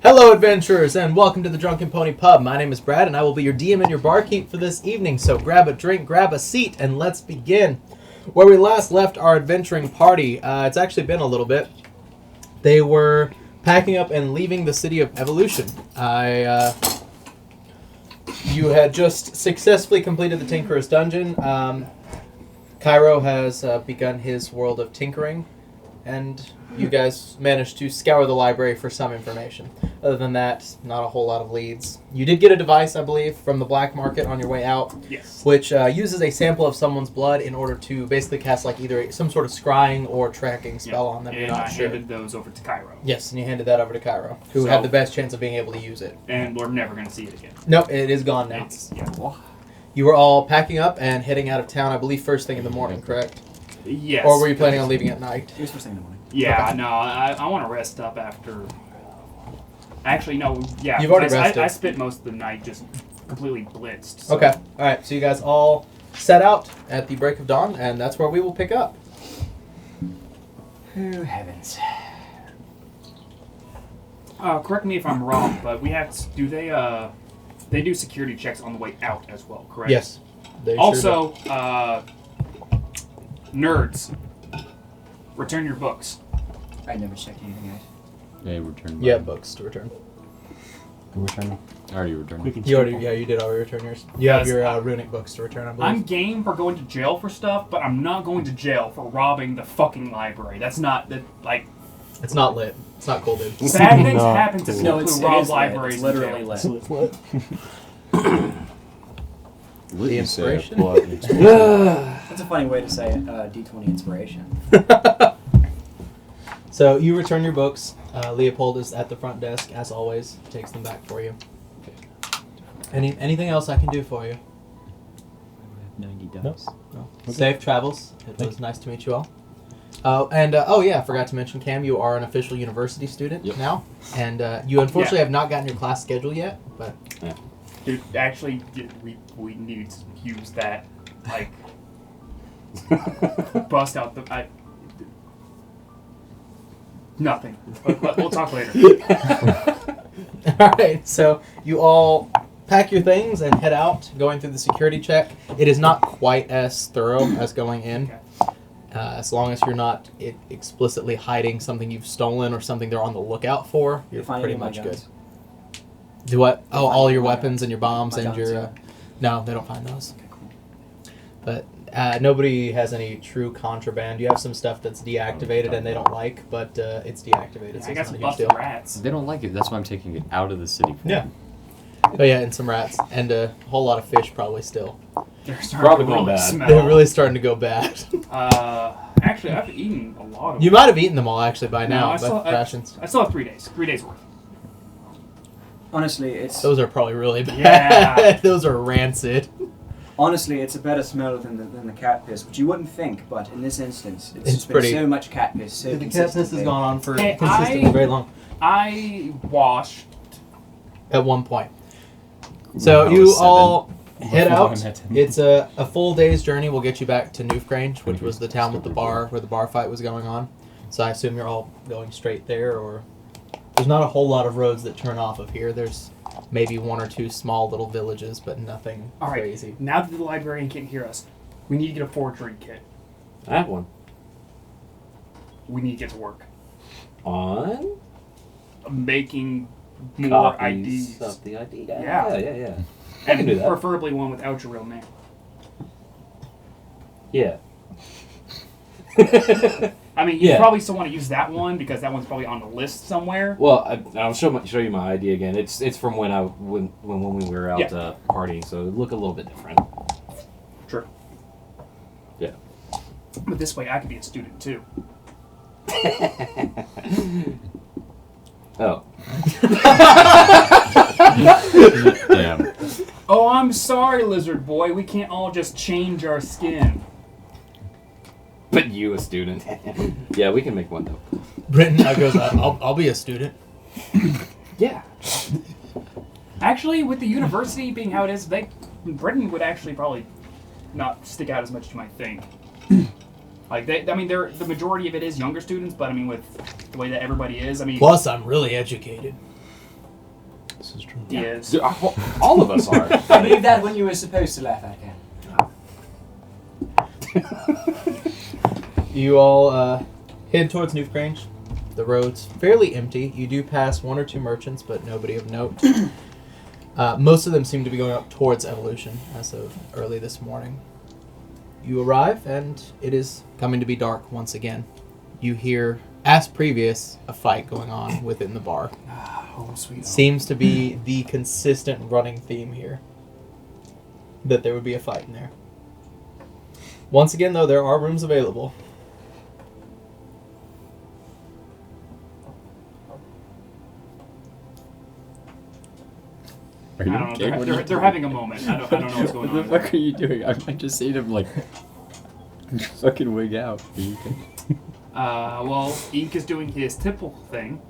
Hello, adventurers, and welcome to the Drunken Pony Pub. My name is Brad, and I will be your DM and your barkeep for this evening. So grab a drink, grab a seat, and let's begin. Where we last left our adventuring party, it's actually been a little bit. They were packing up and leaving the city of Evolution. You had just successfully completed the Tinkerer's Dungeon. Cairo has begun his world of tinkering, and you guys managed to scour the library for some information. Other than that, not a whole lot of leads. You did get a device, I believe, from the black market on your way out. Yes. Which uses a sample of someone's blood in order to basically cast like either some sort of scrying or tracking spell on them. And You're not sure. handed those over to Cairo. Yes, and you handed that over to Cairo, who had the best chance of being able to use it. And we're never going to see it again. Nope, it is gone now. You were all packing up and heading out of town, I believe, first thing in the morning, correct? Yes. Or were you planning on leaving at night? It was first thing in the morning. Yeah, Okay. no, I want to rest up after... Actually, no, yeah. You've already rested. I spent most of the night just completely blitzed. So. Okay, alright, so you guys all set out at the break of dawn, and that's where we will pick up. Oh, heavens. Correct me if I'm wrong, but we have to... Do they do security checks on the way out as well, correct? Yes. They Also, sure nerds, return your books. I never checked anything out. Yeah, return. do. Yeah, books to return. Return. I already returned. You did already return yours. You have your runic books to return, I believe. I'm game for going to jail for stuff, but I'm not going to jail for robbing the fucking library. That's not, like... It's not lit. It's not cool, dude. Bad things happen to No, people it who rob is libraries. lit. It's literally lit. The inspiration? That's a funny way to say it. D20 inspiration. So you return your books. Leopold is at the front desk, as always. Takes them back for you. Anything else I can do for you? 90 dice. No. Okay. Safe travels. It was nice to meet you all. I forgot to mention, Cam, you are an official university student now. And you unfortunately have not gotten your class schedule yet, but... Yeah. Dude, actually, we need to use that, like... bust out the... Nothing. We'll talk later. Alright, so you all pack your things and head out, going through the security check. It is not quite as thorough as going in. Okay. As long as you're not explicitly hiding something you've stolen or something they're on the lookout for, you're pretty much good. Do what? Oh, all your weapons and your bombs and your... No, they don't find those. Okay, cool. But nobody has any true contraband. You have some stuff that's deactivated and they don't like, but it's deactivated. Yeah, so I got it's some not a huge busted deal. rats. They don't like it. That's why I'm taking it out of the city. Yeah. Oh yeah, and some rats. And a whole lot of fish probably still. They're starting Probably to going really bad. smell. They're really starting to go bad. Actually, I've eaten a lot of You them. might have eaten them all actually by No, now, I but rations. still have 3 days. 3 days worth. Honestly, it's Those are probably really bad. Yeah. Those are rancid. a better smell than the cat piss, which you wouldn't think, but in this instance, it's just pretty- been so much cat piss. So The cat piss has consistently. gone on for Hey, consistently very long. I washed. At one point. So When I you was 7. all head Before I out. met him. It's a full day's journey. Will get you back to Newfgrange, which was the town with the bar where the bar fight was going on. So I assume you're all going straight there, or there's not a whole lot of roads that turn off of here. There's maybe 1 or 2 small little villages, but nothing All right. crazy. Now that the librarian can't hear us, we need to get a forgery kit. I have one. We need to get to work. On Making more copies IDs. of the ID. Yeah. Yeah. I And can do that. preferably one without your real name. Yeah. I mean, you Yeah. probably still want to use that one because that one's probably on the list somewhere. Well, I'll show you my ID again. It's from when we were out partying, so it look a little bit different. True. Yeah. But this way I could be a student too. Oh. Damn. Oh, I'm sorry, lizard boy. We can't all just change our skin. But you a student. Yeah, we can make one though. Britton goes, I'll be a student. Yeah. Actually, with the university being how it is, Britain would actually probably not stick out as much as you might think. Like, the majority of it is younger students, but I mean, with the way that everybody is, I mean... Plus, I'm really educated. This is true. Yes. Dude, all of us are. I believe that when you were supposed to laugh at him. You all head towards Newgrange. The road's fairly empty. You do pass one or two merchants, but nobody of note. Most of them seem to be going up towards Evolution as of early this morning. You arrive, and it is coming to be dark once again. You hear, as previous, a fight going on within the bar. Oh, sweet. Seems to be the consistent running theme here. That there would be a fight in there. Once again, though, there are rooms available. Are you I don't okay? know. What are you They're doing? having a moment. I don't know what's going What on. the fuck are you doing? I might just see him like fucking wig out. Are you okay? Well, Ink is doing his typical thing.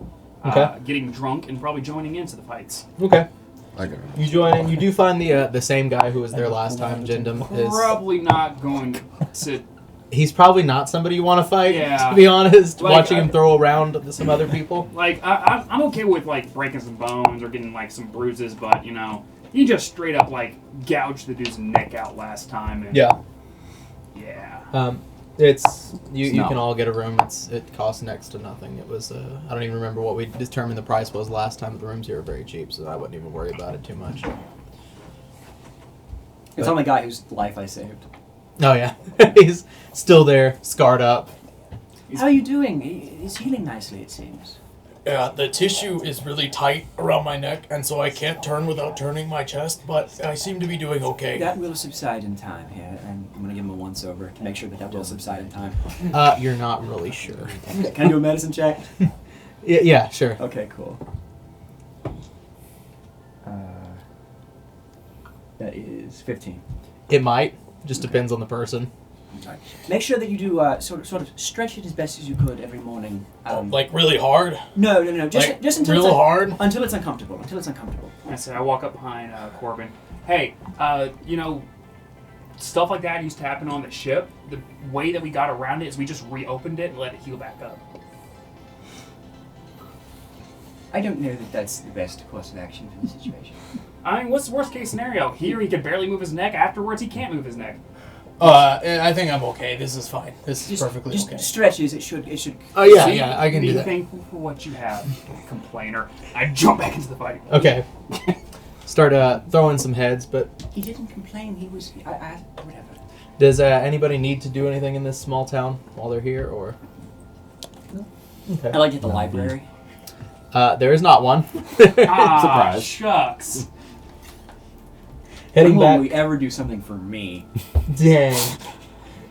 Okay. Getting drunk and probably joining into the fights. Okay. I got You join in. You do find the same guy who was there last time, Jindum. Probably not going to... He's probably not somebody you want to fight, Yeah. to be honest. Like, Watching him throw around some other people. Like, I'm okay with, like, breaking some bones or getting, like, some bruises, but, you know, he just straight up, like, gouged the dude's neck out last time. And, Yeah. Yeah. It's you Snow. can all get a room. It costs next to nothing. It was I don't even remember what we determined the price was last time. But the rooms here are very cheap, so I wouldn't even worry about it too much. It's on the guy whose life I saved. Oh yeah, he's still there, scarred up. How are you doing? He's healing nicely, it seems. Yeah, the tissue is really tight around my neck, and so I can't turn without turning my chest, but I seem to be doing okay. That will subside in time here, and I'm gonna give him a once over to make sure that will subside in time. You're not really sure. Can I do a medicine check? Yeah, sure. Okay, cool. That is 15. It might. Just depends on the person. Right. Make sure that you do sort of stretch it as best as you could every morning. Like really hard? No. Just Like, until real it's hard? Until it's uncomfortable. Until it's uncomfortable. I say, I walk up behind Corbin. Hey, you know, stuff like that used to happen on the ship. The way that we got around it is we just reopened it and let it heal back up. I don't know that that's the best course of action for the situation. I mean, what's the worst case scenario? Here he can barely move his neck. Afterwards, he can't move his neck. I think I'm okay. This is fine. This is perfectly just okay. stretches. It should. Oh yeah, See, yeah, I can do be that. thankful for what you have, complainer. I jump back into the fight. Okay. Start throwing some heads, but He didn't complain. He was. Whatever. does anybody need to do anything in this small town while they're here, or? Okay. I like it at the library. There is not one. Ah, Surprise. shucks. Heading When will back. we ever do something for me? Dang.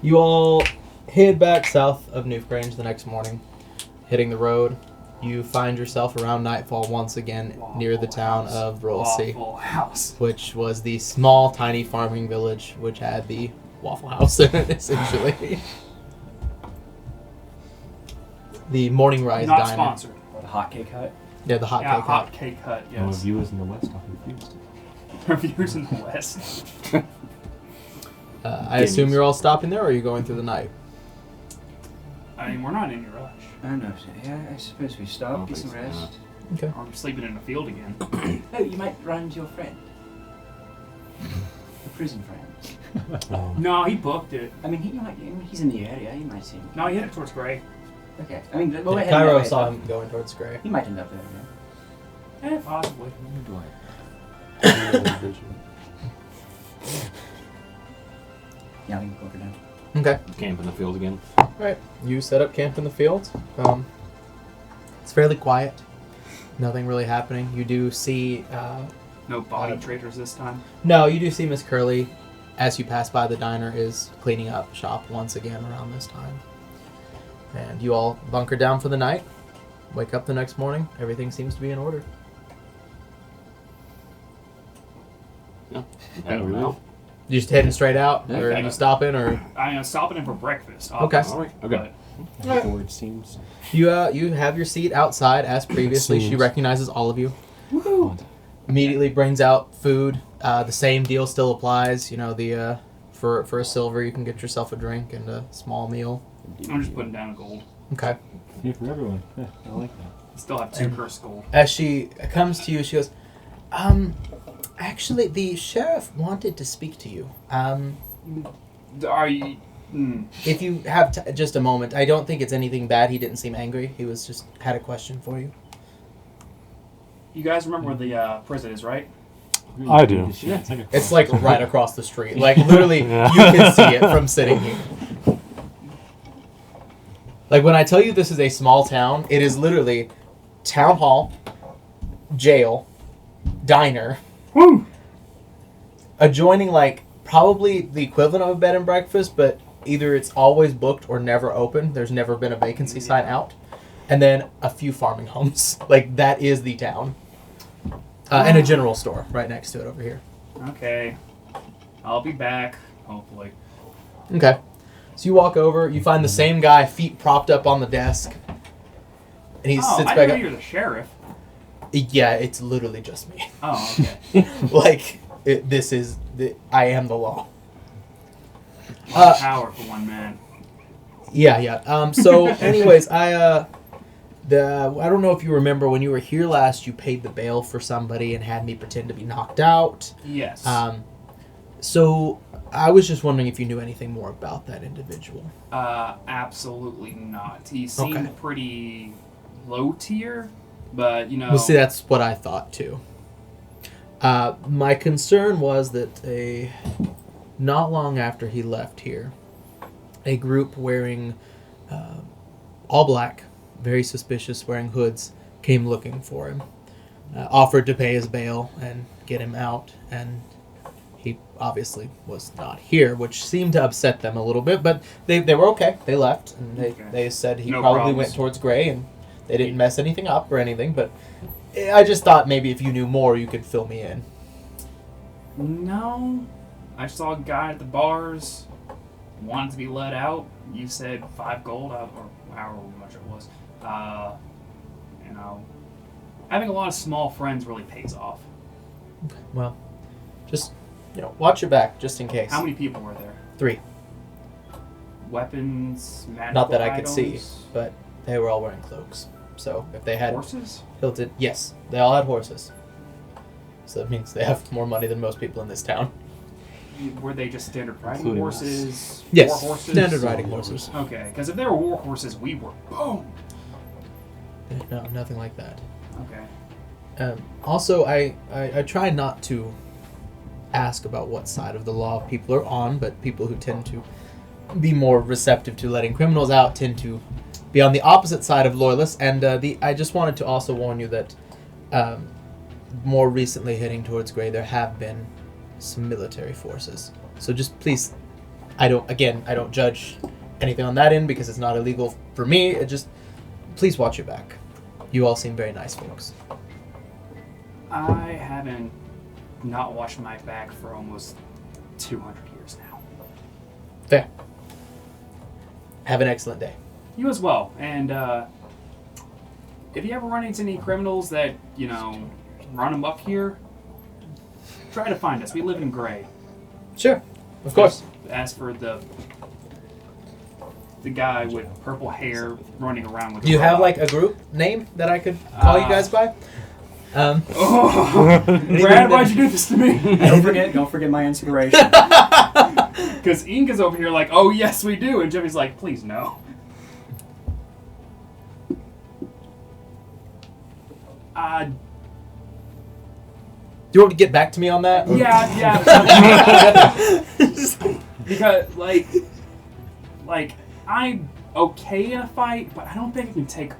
You all head back south of Newgrange the next morning. Hitting the road, you find yourself around nightfall once again near the town of Rollsea, Waffle House. which was the small, tiny farming village which had the Waffle House in it, essentially. The Morning Rise Not Diner. sponsored. The hotcake hut. Yeah, the hot Yeah, cake hot hut. cake hut, No yes. viewers in the West are confused. Reviewers in the West. I assume you're all stopping there, or are you going through the night? I mean, we're not in a rush. I don't know. Yeah, I suppose we stop, get some so, rest. Okay. Or I'm sleeping in a field again. Oh, you might run into your friend. The prison friend. No, he booked it. I mean, he's in the area. You might see him. No, he headed towards Grae. Okay. I mean, Yeah, Cairo saw him going towards Grae. He might end up there. Possibly. Yeah, I think we'll go down. Okay. Camp in the field again. Alright, you set up camp in the field. It's fairly quiet. Nothing really happening. You do see, No body traders this time. no, you do see Miss Curley, as you pass by the diner, is cleaning up shop once again around this time. And you all bunker down for the night. Wake up the next morning. Everything seems to be in order. I don't know. You just heading straight out, Yeah, or okay. you stopping, or I am stopping in for breakfast. Okay. Obviously. Okay. But Board seems. you have your seat outside as previously. She Seems. recognizes all of you. Odd. Immediately brings out food. The same deal still applies. You know, the for a silver you can get yourself a drink and a small meal. I'm just putting down gold. Okay. Yeah, for everyone. Yeah, I like that. Still have 2 cursed gold. As she comes to you, she goes, actually, the sheriff wanted to speak to you. Are you? If you have just a moment, I don't think it's anything bad. He didn't seem angry. He was just had a question for you. You guys remember where the prison is, right? I do. Yeah. It's like right across the street. Like literally, you can see it from sitting here. Like when I tell you this is a small town, it is literally town hall, jail, diner, adjoining like probably the equivalent of a bed and breakfast, but either it's always booked or never open. There's never been a vacancy sign out. And then a few farming homes. Like that is the town. And a general store right next to it over here. Okay. I'll be back, hopefully. Okay. So you walk over, you find the same guy, feet propped up on the desk. And he sits I back didn't know up. you're the sheriff. Yeah, it's literally just me. Oh, okay. Like, I am the law. A lot of power for one man. Yeah. So, anyways, I don't know if you remember when you were here last, you paid the bail for somebody and had me pretend to be knocked out. Yes. So I was just wondering if you knew anything more about that individual. Absolutely not. He seemed Okay. pretty low tier, but Well, see, that's what I thought too. My concern was that not long after he left here, a group wearing all black, very suspicious, wearing hoods, came looking for him, offered to pay his bail and get him out, and he obviously was not here, which seemed to upset them a little bit, but they were okay. They left, and they said he No probably problems. went towards Grae, and they didn't mess anything up or anything, but I just thought maybe if you knew more, you could fill me in. No. I saw a guy at the bars, wanted to be let out. You said 5 gold, or however much it was. Having a lot of small friends really pays off. Well, just, watch your back, just in case. How many people were there? 3. Weapons, magical Not that I items, could see, but they were all wearing cloaks. So if they had horses? hilted, yes, they all had horses. So that means they have more money than most people in this town. Were they just standard riding Including horses? Yes, War horses? standard riding horses. Okay, because if they were war horses, we were boom. No, nothing like that. Okay. Also, I try not to ask about what side of the law people are on, but people who tend to be more receptive to letting criminals out tend to be on the opposite side of loyalists. And I just wanted to also warn you that more recently heading towards Grae, there have been some military forces. So just please, I don't judge anything on that end because it's not illegal for me. It just, please watch your back. You all seem very nice folks. I haven't not watched my back for almost 200 years now. Fair. Have an excellent day. You as well. And if you ever run into any criminals that, run them up here, try to find us. We live in Grae. Sure. Of course. As for the guy with purple hair running around with Do you a have robot. like a group name that I could call you guys by? Oh, Brad, why'd you do this to me? Don't forget my inspiration. Because Inga's over here like, oh yes we do, and Jimmy's like, please no. Do you want to get back to me on that? Yeah. Because like I'm okay in a fight, but I don't think I can take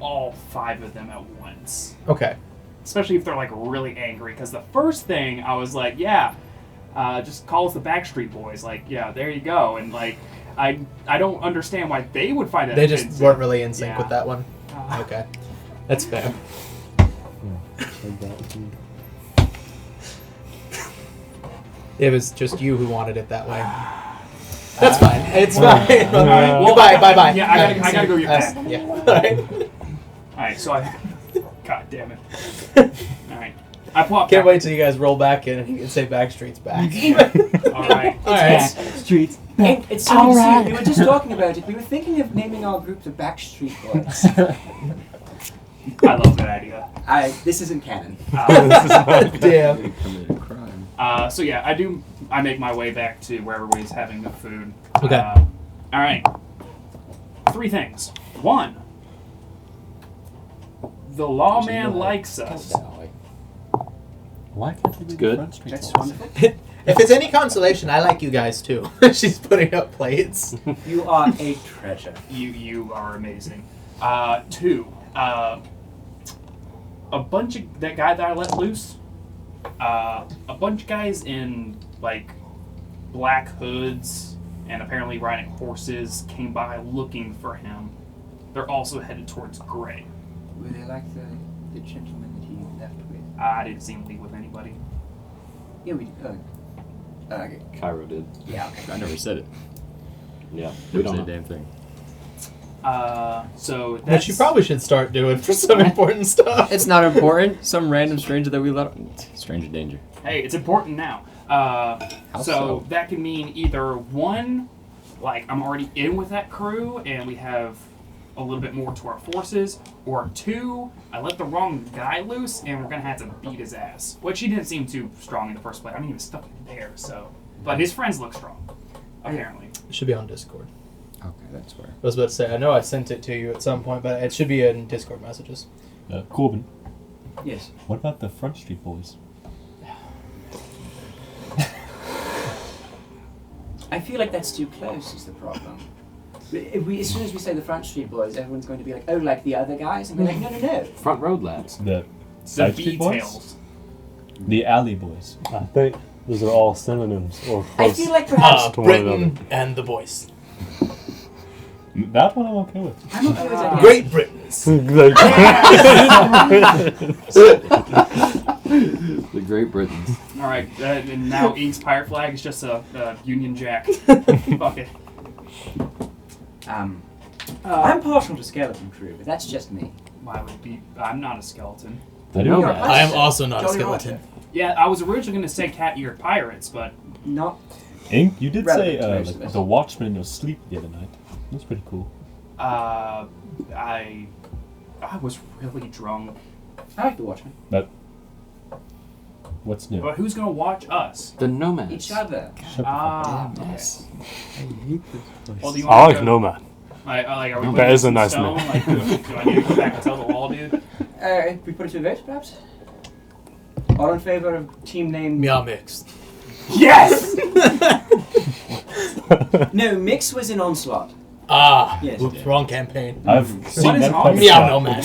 all 5 of them at once. Okay. Especially if they're like really angry. Because the first thing I was like, just call us the Backstreet Boys. Like, yeah, there you go. And like, I don't understand why they would find that. They just offensive. weren't really in sync Yeah. with that one. Okay. That's fair. It was just you who wanted it that way. That's fine. It's fine. Well, Goodbye. Bye. Yeah, I gotta go get back. Yeah. All right. Alright, so God damn it. Alright. I pull out. Can't wait till you guys roll back in and you can say Backstreet's back. All right. All right. Street. It's so easy. We were just talking about it. We were thinking of naming our group the Backstreet Boys. I love that idea. This isn't canon. Damn. Committed a crime. So yeah, I make my way back to where everybody's having the food. Okay. All right. 3 things. 1. The lawman likes us. Why can't they be Good. Front Street That's Boys? wonderful. If it's any consolation, I like you guys too. She's putting up plates. You are a treasure. You are amazing. 2. A bunch of that guy that I let loose. A bunch of guys in like black hoods and apparently riding horses came by looking for him. They're also headed towards Grae. Were they like the gentleman that he left with? I didn't see him leave with anybody. Yeah, we. Okay. Cairo did. Yeah. Okay. I never said it. Yeah. We We don't don't say a know. damn thing. So that's Which you probably should start doing for some important stuff. It's not important. Some random stranger that we let. Stranger danger. Hey, it's important now. So so? that can mean either 1, like I'm already in with that crew and we have a little bit more to our forces, or 2, I let the wrong guy loose and we're gonna have to beat his ass. Which he didn't seem too strong in the first place. I mean, he was stuck in there, so. But his friends look strong, apparently. It should be on Discord. Okay, that's where. I was about to say, I know I sent it to you at some point, but it should be in Discord messages. Corbin, Yes. what about the Front Street Boys? I feel like that's too close. Is the problem? As soon as we say the Front Street Boys, everyone's going to be like, "Oh, like the other guys," and we're like, "No, no, no." Front road lads. The The Side Street Boys? details. The Alley Boys. I think those are all synonyms or I close. feel like perhaps to one Britain and the boys. That one I'm okay with. I'm okay with that. Great Britons. The Great Britons. All right, and now Ink's pirate flag is just a Union Jack. Fuck it. I'm partial to skeleton crew, but that's just me. Why would it be? I'm not a skeleton. The You're Nomads. I am also not a Jolly skeleton. Roger. Yeah, I was originally going to say cat-eared pirates, but Not. Ink, you did say Relevant to most of like us. the Watchman in your sleep the other night. That's pretty cool. I was really drunk. I like the Watchmen. What's new? But who's going to watch us? The Nomads. Each other. Ah, okay. Yes. Well, do you I want like to Nomad. Like, are we That putting is a some nice stone? name. Like, do I need to go back and tell the wall, dude? We put it to a vote, perhaps. All in favor of team name? Meow mixed. Yes! No, Mix was in Onslaught. Ah, Yes. oops, wrong campaign. I've seen What is that wrong kind with of Meow stuff. nomad.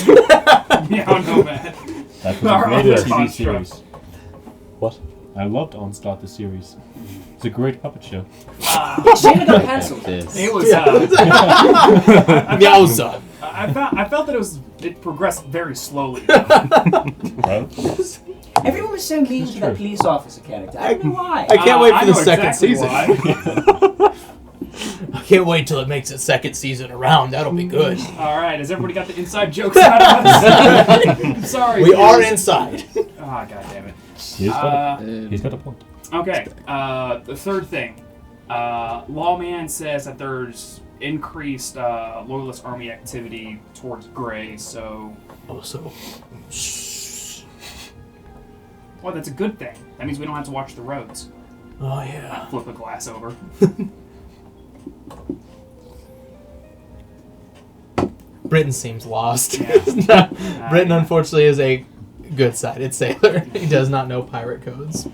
Yeah, no, man. That was a Our great other TV construct. series. What? I loved Onslaught the series. It's a great puppet show. Shame it got cancelled. It was. Meowza. I felt that it progressed very slowly. Well, Everyone was so mean to that police officer character. I don't know why. I can't wait for I the know second exactly season. why. I can't wait till it makes its second season around. That'll be good. All right, has everybody got the inside jokes out of us? I'm sorry. We are dude. inside. Ah, god damn it. he's got a point. Okay, the third thing. Lawman says that there's increased Loyalist Army activity towards Grae, so... Oh, so. Well, that's a good thing. That means we don't have to watch the roads. Oh, yeah. Flip a glass over. Britain seems lost. Yeah. Britain, unfortunately, is a good-sided sailor. He does not know pirate codes.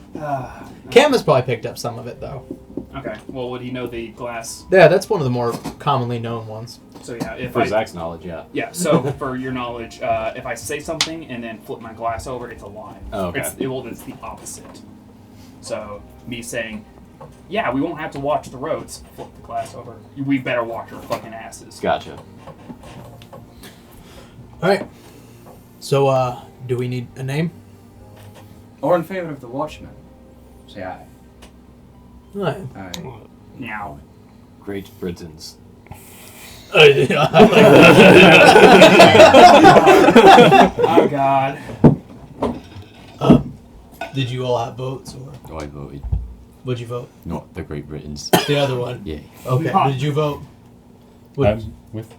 Cam has probably picked up some of it, though. Okay, well, would he know the glass? Yeah, that's one of the more commonly known ones. So, yeah, if For Zach's knowledge, yeah. Yeah, so for your knowledge, if I say something and then flip my glass over, it's a lie. Oh, okay. It's the opposite. So, me saying, yeah, we won't have to watch the roads, flip the glass over. We better watch our fucking asses. Gotcha. Alright. So, do we need a name? Or in favor of the Watchman. Say aye. Alright. Aye. Now. Great Britons. I like that. Oh, God. Did you all have votes, or Oh, I voted. would you vote? Not the Great Britons. The other one. Yeah. Okay. Not- Did you vote? Would- I'm with.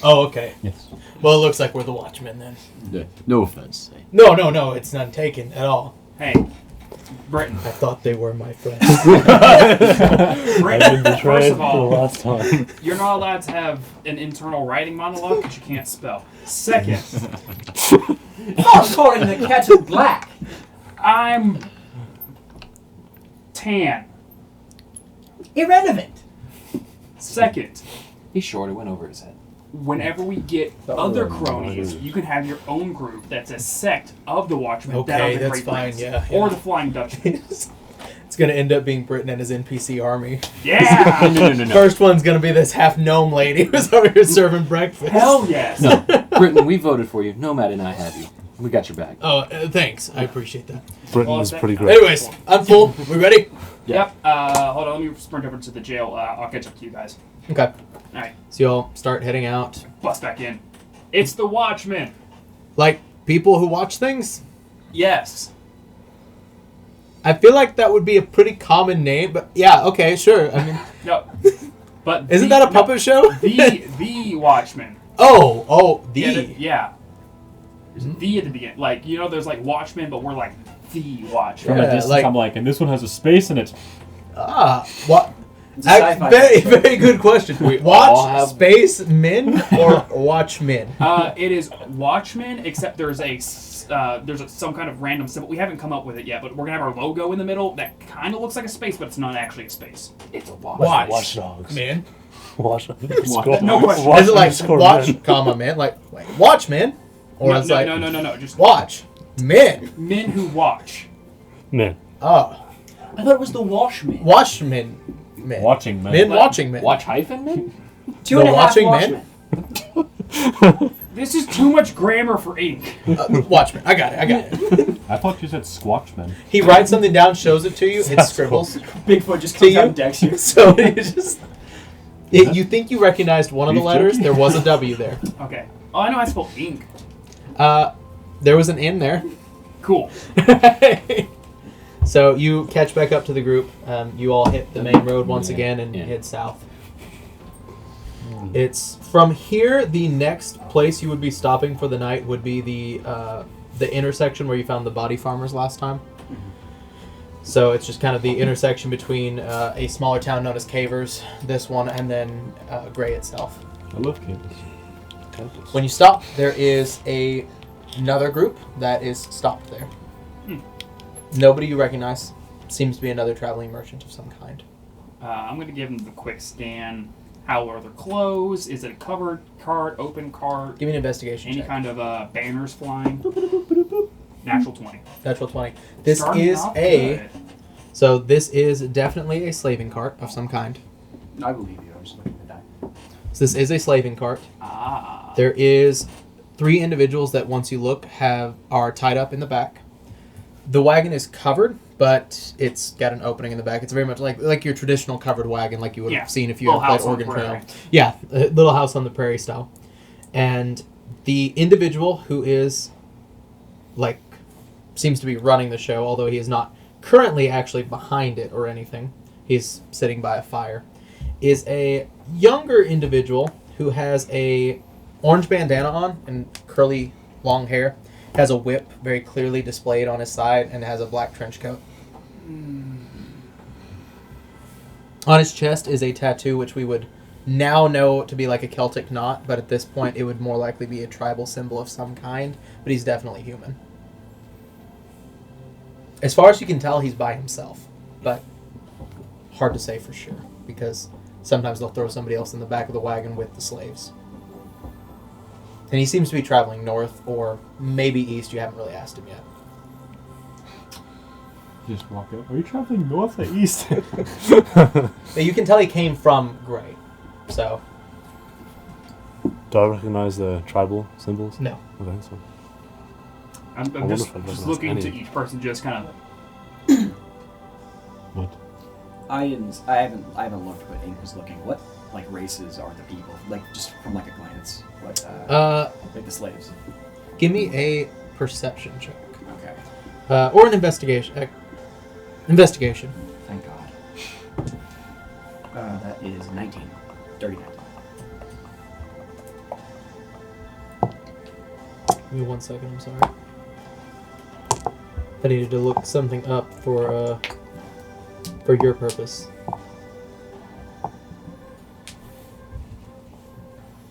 Oh, okay. Yes. Well, it looks like we're the Watchmen then. No offense. Eh? No, it's none taken at all. Hey, Britain. I thought they were my friends. I've Britain. been betrayed First of for the all, last time. you're not allowed to have an internal writing monologue because you can't spell. Second, Stop calling the kettle black. I'm tan. Irrelevant. Second, He's short. It went over his head. whenever we get other cronies, you can have your own group that's a sect of the Watchmen. that are Okay, the that's Great fine, Britons. yeah, Or yeah. the Flying Dutchman. It's gonna end up being Britain and his NPC army. Yeah! No. First one's gonna be this half gnome lady who's over here serving breakfast. Hell yes! No, Britain, we voted for you. Nomad and I have you. We got your back. Oh, thanks. I appreciate that. Britain Well, is that- pretty great. Anyways, I'm full. We ready? Yep. Hold on, let me sprint over to the jail. I'll catch up to you guys. Okay. Alright, So y'all start heading out. bust back in. It's the Watchmen! Like people who watch things. Yes. I feel like that would be a pretty common name, but yeah, okay, sure. I mean, No. But isn't the- that a puppet show? The Watchmen. the. Yeah. There's the at the beginning. Like, you know, there's like Watchmen, but we're like the Watchmen. From Yeah, a distance, like- I'm like, and this one has a space in it. What? It's a sci-fi Very, show. very good question. all Watch have- space men or Watchmen? It is Watchmen, except there's some kind of random symbol. We haven't come up with it yet, but we're gonna have our logo in the middle that kind of looks like a space, but it's not actually a space. It's a watch. Watch. Watchdogs. Man. Watch. No question. Is it like Score watch, men. comma, man? Like Watchmen? Or No, it's no, like no. Just watch men. men who watch. Men. Oh. I thought it was the Washmen. Watchmen. Men. Watching men. Men watching men. Watch hyphen man? 2.5 watching men? Watchmen. This is too much grammar for ink. Watchmen. I got it. I thought you said Squatchmen. He writes something down, shows it to you, it scribbles. Bigfoot just To comes you? out and decks you. So you just. You think you recognized one of the Beef letters? jerky? There was a W there. Okay. Oh, I know I spelled ink. There was an N there. Cool. So you catch back up to the group. You all hit the main road once Yeah, again and yeah. head south. It's from here. The next place you would be stopping for the night would be the intersection where you found the body farmers last time. So it's just kind of the intersection between a smaller town known as Cavers, this one, and then Grae itself. I love cables. When you stop, there is another group that is stopped there. Nobody you recognize. Seems to be another traveling merchant of some kind. I'm going to give them the quick scan. How are their clothes? Is it a covered cart, open cart? Give me an investigation Any check. kind of banners flying? Natural 20. Natural 20. This Starting is off a... good. So this is definitely a slaving cart of some kind. I believe you. I'm just looking at that. So this is a slaving cart. Ah. There is 3 individuals that once you look are tied up in the back. The wagon is covered, but it's got an opening in the back. It's very much like your traditional covered wagon, like you would Yeah. have seen if you Little had played House on the Oregon Trail. Prairie. Yeah, Little House on the Prairie style. And the individual who is seems to be running the show, although he is not currently actually behind it or anything. He's sitting by a fire. Is a younger individual who has a orange bandana on and curly long hair. Has a whip very clearly displayed on his side and has a black trench coat. On his chest is a tattoo which we would now know to be like a Celtic knot, but at this point it would more likely be a tribal symbol of some kind, but he's definitely human. As far as you can tell, he's by himself, but hard to say for sure, because sometimes they'll throw somebody else in the back of the wagon with the slaves. And he seems to be traveling north or maybe east. You haven't really asked him yet. Just walk up. Are you traveling north or east? But you can tell he came from Grae, so Do I recognize the tribal symbols? no. Okay, so I'm wonder just, if I'd just recognize looking to any. each person, just kind of. What? I haven't looked, but Ink was looking. What races are the people? Like just from like a glance. What like the slaves. Give me a perception check. Okay. Or an investigation. Investigation. Thank God. That is 19. Dirty 19. Give me 1 second, I'm sorry. I needed to look something up for your purpose.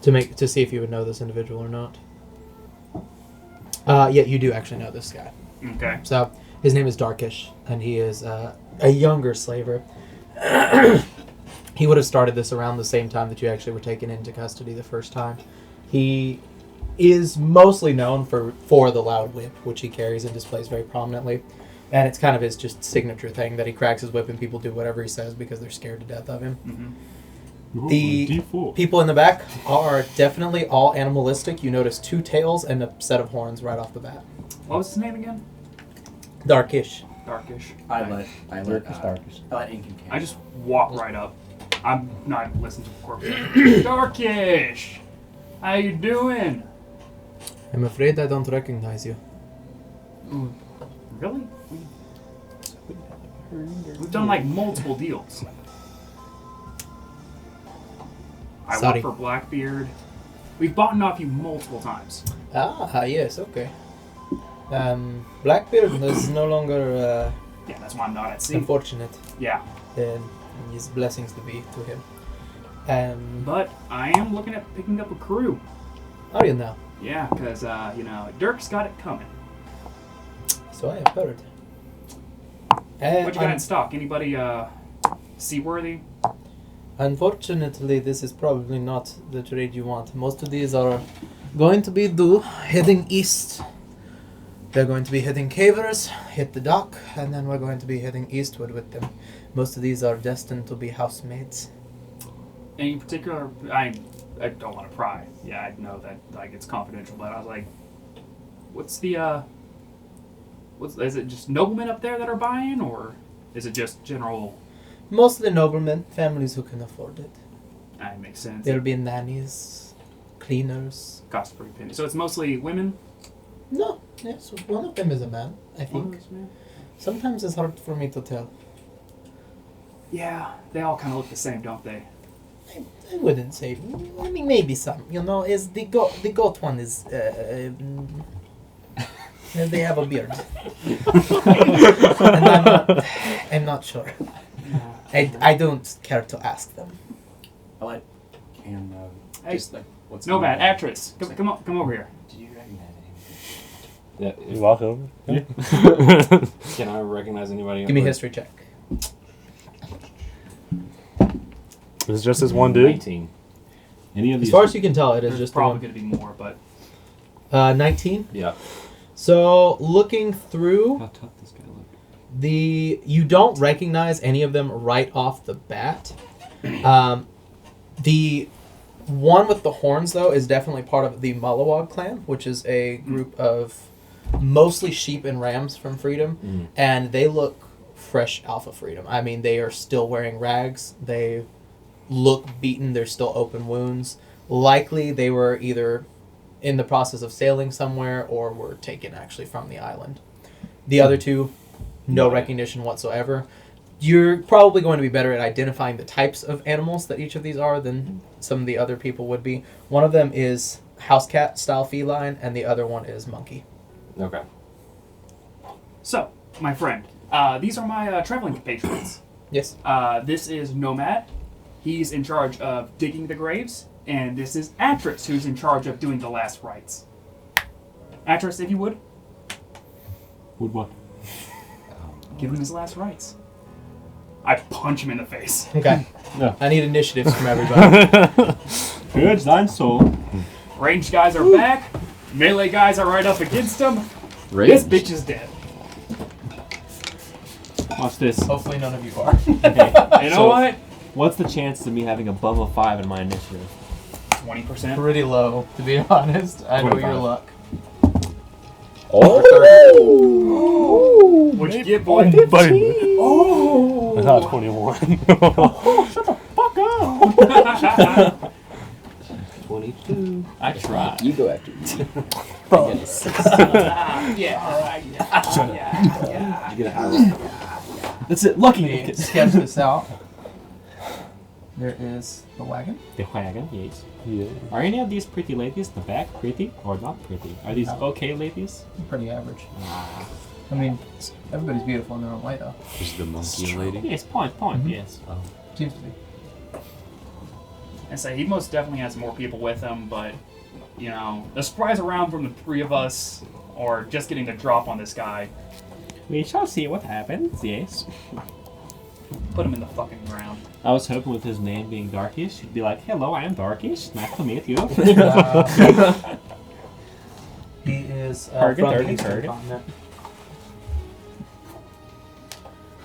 To see if you would know this individual or not. Yeah, you do actually know this guy. Okay. So, his name is Darkish, and he is a younger slaver. He would have started this around the same time that you actually were taken into custody the first time. He is mostly known for the loud whip, which he carries and displays very prominently. And it's kind of his just signature thing that he cracks his whip and people do whatever he says because they're scared to death of him. Mm-hmm. The D4. people in the back are definitely all animalistic. You notice 2 tails and a set of horns right off the bat. What was his name again? Darkish. Darkish. I let Incan I just walk right up. I'm not listening to the corpse. Darkish! How you doing? I'm afraid I don't recognize you. Really? We've done like multiple deals. I Sorry. work for Blackbeard. We've bought off you multiple times. Ah, yes, okay. Blackbeard is no longer Yeah, that's why I'm not at sea. unfortunate. Yeah. And his blessings to be to him. But I am looking at picking up a crew. Are you now? Yeah, because, Dirk's got it coming. So I have heard. What you got in stock? Anybody, seaworthy? Unfortunately, this is probably not the trade you want. Most of these are going to be heading east. They're going to be hitting cavers, hit the dock, and then we're going to be heading eastward with them. Most of these are destined to be housemaids. Any particular... I don't want to pry. Yeah, I know that, like, it's confidential, but I was like, what's the, is it just noblemen up there that are buying, or is it just general... Mostly noblemen, families who can afford it. That makes sense. There'll be nannies, cleaners. Costs a pretty penny. So it's mostly women? No, yes, one of them is a man, I think. One of those men? Sometimes it's hard for me to tell. Yeah, they all kind of look the same, don't they? I wouldn't say. I mean, maybe some. You know, is the goat one is. They have a beard. And I'm not sure. I don't care to ask them. I let Cam know. Hey, Just like what's no going bad. on. Actress, come over here. Did you recognize anything? Yeah, You walk over. Can I recognize anybody? Give me a history check. Is it just this one dude? 19. Any of these? As far as you can tell, it is There's just probably the going to be more, but... one. 19. Yeah. So looking through How tough this guy look? you don't recognize any of them right off the bat. The one with the horns, though, is definitely part of the Malawag clan, which is a group of mostly sheep and rams from Freedom, and they look fresh Alpha Freedom. I mean, they are still wearing rags. They look beaten. There's still open wounds. Likely, they were either in the process of sailing somewhere or were taken actually from the island. The other two, no recognition whatsoever. You're probably going to be better at identifying the types of animals that each of these are than some of the other people would be. One of them is house cat style feline, and the other one is monkey. Okay. So, my friend, these are my traveling compatriots. Yes. This is Nomad. He's in charge of digging the graves. And this is Atrus, who's in charge of doing the last rites. Atrus, if you would, Would what? give him his last rites. I punch him in the face. Okay. No. I need initiatives from everybody. Good, thine soul. Ranged guys are back. Melee guys are right up against him. This bitch is dead. Watch this. Hopefully none of you are. Okay. You know So, what? What's the chance of me having above a 5 in my initiative? 20%. Pretty low, to be honest. I know 25. your luck. Oh! What'd you get, boy? Buddy. Oh! I got 21. 22. I I try. You go after me. I get a 6. Did you get a high roll? That's it. Lucky. We sketch this out. There is the wagon. The wagon, yes. Yeah. Are any of these pretty ladies in the back pretty or not pretty? Are these okay ladies? Pretty average. I mean, everybody's beautiful in their own way, though. Is the monkey lady? Yes, point, yes. Seems to be. And say he most definitely has more people with him, but you know, the surprise around from the three of us, or just getting the drop on this guy, We shall see what happens, yes. put him in the fucking ground. I was hoping with his name being Darkish, he'd be like, hello, I am Darkish, nice to meet you. He is Target, from the target, Eastern target. continent.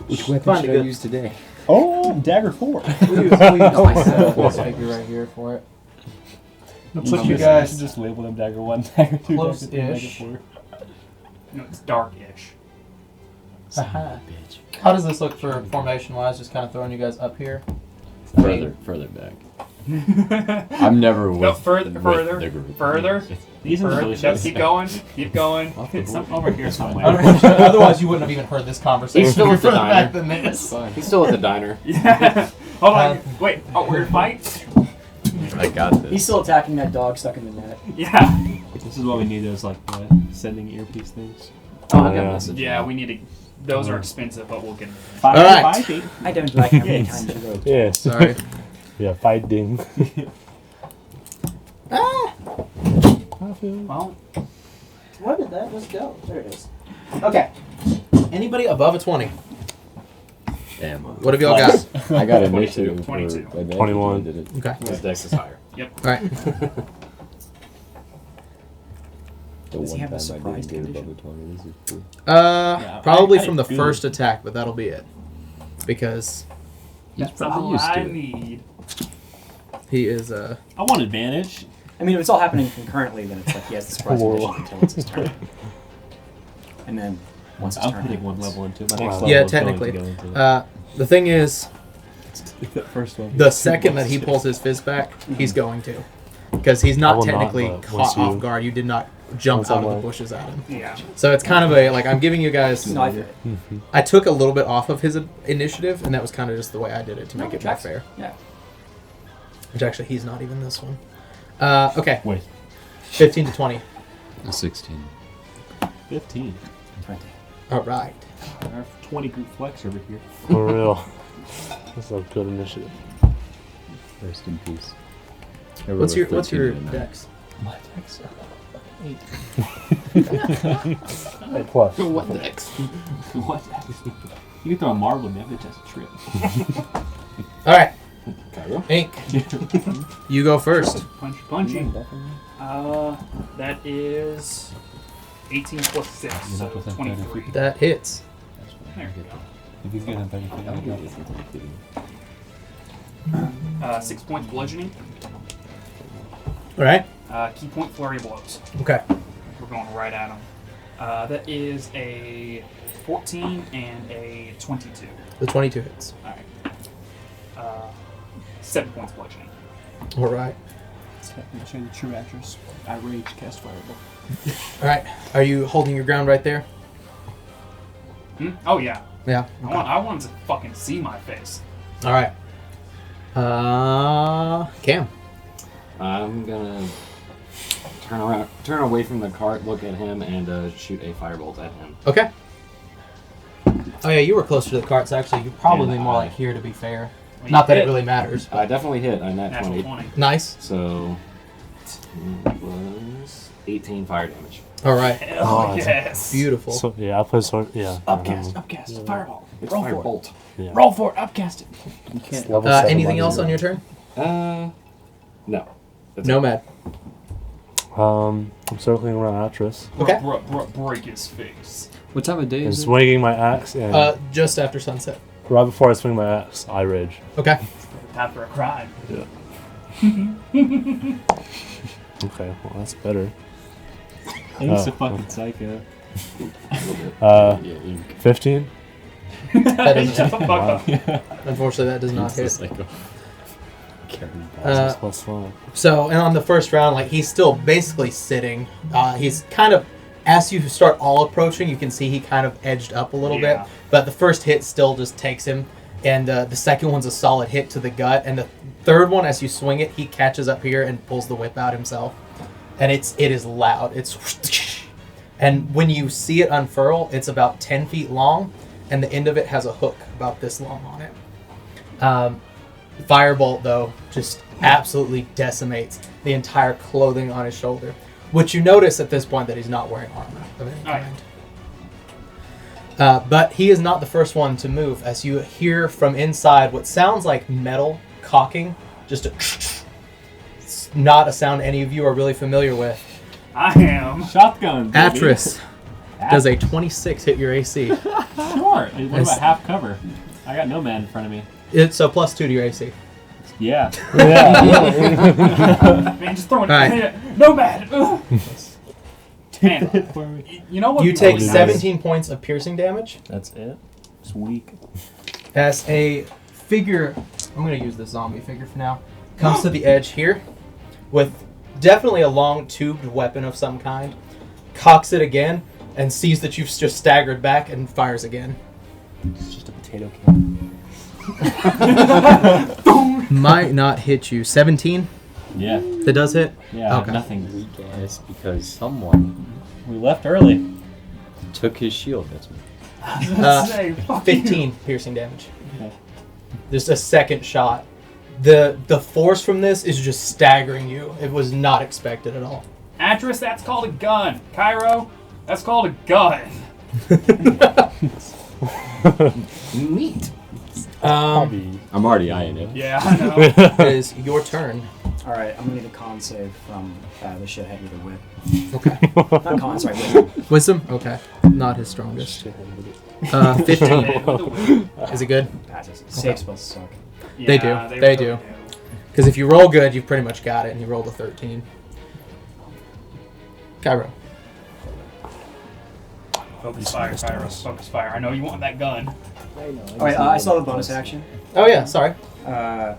Which weapon Find should a I good- use today? Oh, dagger 4. We'll use this figure right here for it. Looks like you I guys- should just label them dagger 1, dagger 2, dagger 3, dagger Close-ish. 4. No, it's dark-ish. Aha. Bitch. How does this look for formation-wise? Just kind of throwing you guys up here. Further back. I'm never with, Go further, with further, the group. further. These are Further. delicious. Keep going. Keep going. It's over here somewhere. Otherwise, you wouldn't have even heard this conversation. He's still You're at the further back diner. than this. He's still at the diner. Yeah. Hold on. Wait. Oh, we're gonna fight? I got this. He's still attacking that dog stuck in the net. Yeah. This is what we need, those like sending earpiece things. Oh, I got a message. Yeah, we need to. Those are expensive, but we'll get them. Five, Alright. 5 feet. I don't like how many Yes. times you wrote. Yeah. Sorry. Yeah, fighting. Well, Where did that just go? There it is. Okay. Anybody above a 20? Ammo. What have y'all got? I got 22. initiative. 22. 21. Did it. Okay. His dex is higher. Alright. The Does he one have a time I surprise didn't get condition? above a 20. This is cool. Probably I from the do. first attack, but that'll be it. Because that's probably all used I to it. need. he is, I want advantage. I mean, if it's all happening concurrently, then it's like he has the surprise Whoa. condition until it's his turn. And then once his I'm turn putting one happens- level into it. My Wow. next level Yeah, is going technically. to go into it. the thing is, The first one. the second that he pulls his fist back, he's going to. Because he's I not will not, technically but caught once off you- guard. You did not jump once out I'm of the like- bushes at him. Yeah. So it's kind of a, like, I'm giving you guys... No, I feel it. I took a little bit off of his initiative, and that was kind of just the way I did it to make No, it more tracks. fair. Yeah. Which actually, he's not even this one. Okay, Wait, 15 to 20. A 16. 15. 20. All right. Our 20 group flex over here. For real. That's a good initiative. Rest in peace. What's your dex? My dex. 8. Hey, plus. What dex? What? You can throw a marble in there, but just a trip. All right, Cairo? Ink. You go first. Punchy. That is 18 plus 6, You're so not within 23. That hits. There you go. If he's gonna have anything, 6 points bludgeoning. All right. Key point flurry blows. Okay. We're going right at him. That is a 14 and a 22. The 22 hits. Alright. 7 points bludgeoning. All right. Let's show you the true actress. I rage cast fireball. All right. Are you holding your ground right there? Oh, yeah. Yeah. I want to fucking see my face. All right. Cam. I'm gonna turn away from the cart, look at him, and shoot a firebolt at him. Okay. Oh yeah, you were closer to the carts. Actually, you're probably And more I- like here to be fair. Well, Not you that it hit. really matters. I definitely hit on that Natural 20. 20. Nice. So it was 18 fire damage. All right. Hell Oh, yes. Beautiful. So yeah, I play sword. Yeah. Upcast, fireball. It's Roll for it. firebolt. Yeah. Roll for it, upcast it. You can't. Level 7 Anything on else the- on your turn? No. That's Nomad. I'm circling around Atris Okay. Break his face. What time of day and is it? swinging my axe, and Just after sunset. right before I swing my axe, I rage. Okay. Time for a crime. Okay, well that's better. He's a Oh. fucking psycho. Yeah, ink. 15. That doesn't Shut hit. the fuck up. Unfortunately, that does not He's hit. the psycho. Plus 1. So, and on the first round, like, he's still basically sitting. He's kind of, as you start all approaching, you can see he kind of edged up a little bit. But the first hit still just takes him. And the second one's a solid hit to the gut. And the third one, as you swing it, he catches up here and pulls the whip out himself. And it is loud. It's... And when you see it unfurl, it's about 10 feet long. And the end of it has a hook about this long on it. Firebolt, though, just absolutely decimates the entire clothing on his shoulder. Which you notice at this point that he's not wearing armor of any kind. But he is not the first one to move, as you hear from inside what sounds like metal cocking. Just a... It's not a sound any of you are really familiar with. I am. Shotgun. Baby. Atris, does a 26 hit your AC? Sure. What about half cover? I got no man in front of me. It's so +2 to your AC. Yeah. Man, just throwing Alright. No man. Man, you know what? You would be take really 17 points of piercing damage. That's it. It's weak. As a figure, I'm going to use this zombie figure for now, comes to the edge here with definitely a long tubed weapon of some kind, cocks it again, and sees that you've just staggered back and fires again. It's just a potato can. Might not hit you. 17? Yeah. That does hit? Yeah. Okay. Nothing. Weak ass because someone We left early. took his shield. That's me. Say, fuck 15 piercing damage. Just a second shot. The force from this is just staggering you. It was not expected at all. Atris, that's called a gun. Cairo, that's called a gun. Neat. Probably. I'm already eyeing it. Yeah, I know. It is your turn. Alright, I'm gonna need a con save from the shithead with a whip. Okay. Not con, sorry, wisdom. Wisdom? Okay. Not his strongest. 15. Is it good? Passes. Save spells suck. They do. They do. Because if you roll good, you've pretty much got it, and you rolled a 13. Cairo. Focus fire, Cairo. Focus fire. I know you want that gun. Alright, I saw the bonus action. Oh, yeah, sorry. I'm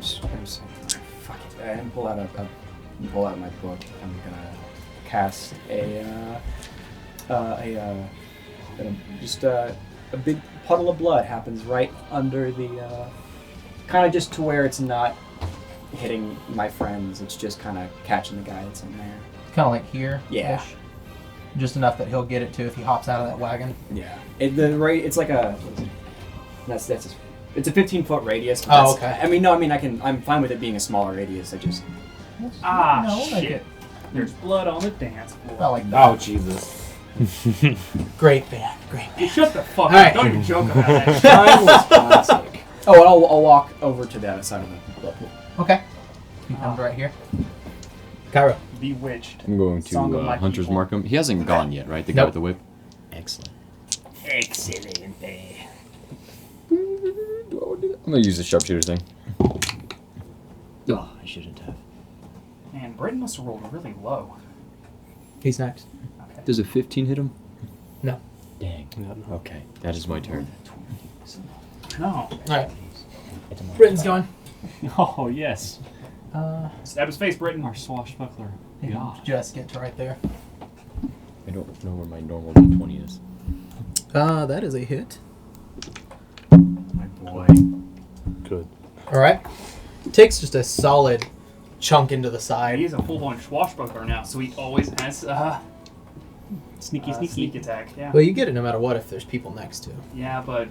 just fuck it. And pull out my book. I'm gonna cast just a big puddle of blood happens right under the kind of just to where it's not hitting my friends. It's just kind of catching the guy that's in there. Kind of like here. Yeah. Just enough that he'll get it too if he hops out of that wagon. Yeah. It's like a. What is it? It's a 15-foot radius. but Oh, that's- okay. I'm fine with it being a smaller radius. I just. Shit. There's blood on the dance floor. Not like that. Oh, Jesus. Great band. Great band. Shut the fuck Alright. up. Don't even joke about that. Timeless classic. Oh, and I'll walk over to the other side of the blood pool. Okay. He comes right here. Cairo. Bewitched. I'm going Song of to my Hunter's people. mark him. He hasn't gone yet, right? The guy Nope. with the whip. Excellent. Excellent. I'm gonna use the sharpshooter thing. Oh, I shouldn't have. Man, Britain must have rolled really low. He's next. Okay. Does a 15 hit him? No. Dang. Okay, that is my turn. No. Alright. Britain's going. Oh, yes. Stab his face, Britain. Our swashbuckler. You can just get to right there. I don't know where my normal d20 is. That is a hit. My boy. Good. Alright. Takes just a solid chunk into the side. He's a full-blown swashbuckler now, so he always has Sneaky, sneak sneaky. attack. Yeah. Well, you get it no matter what if there's people next to. Yeah, but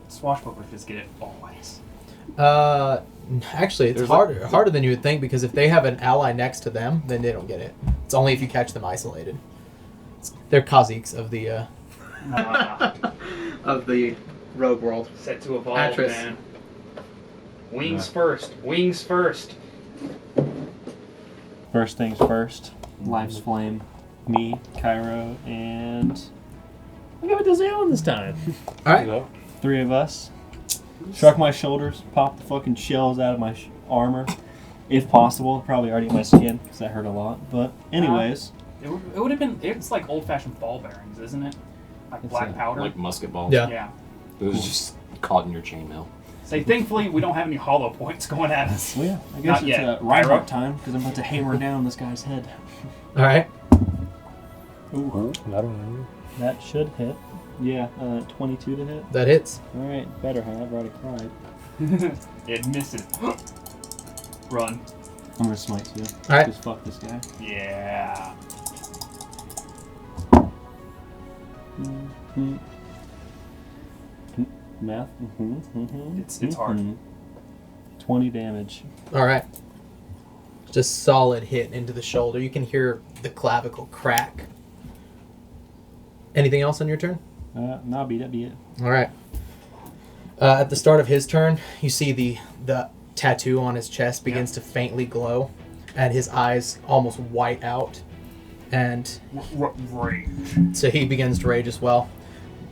swashbucklers just get it always. Actually, it's harder than you would think because if they have an ally next to them, then they don't get it. It's only if you catch them isolated. They're Kaziks of the of the rogue world. Set to evolve, Atris. man. Wings first. Wings first. First things first. Life's flame. Me, Cairo, and I'll give it to Zeon this time. All right. Yeah. 3 of us. Shrug my shoulders, pop the fucking shells out of my armor, if possible. Probably already in my skin because that hurt a lot. But anyways, It would have been. It's like old-fashioned ball bearings, isn't it? Like It's black a- powder. Like musket balls. Yeah. Yeah. It was just caught in your chainmail. Say, thankfully, we don't have any hollow points going at us. Well, yeah, I guess Not it's yet. Reinhardt time because I'm about to hammer down this guy's head. All right. Ooh, I don't know. that should hit. Yeah, 22 to hit. That hits. All right, better have. I've already cried. It misses. Run. I'm gonna smite you. All right. Just fuck this guy. Yeah. Mm-hmm. Math. It's hard. 20 damage. All right. Just solid hit into the shoulder. You can hear the clavicle crack. Anything else on your turn? Nah, beat it. All right. At the start of his turn, you see the tattoo on his chest begins to faintly glow, and his eyes almost white out, and Rage. so he begins to rage as well.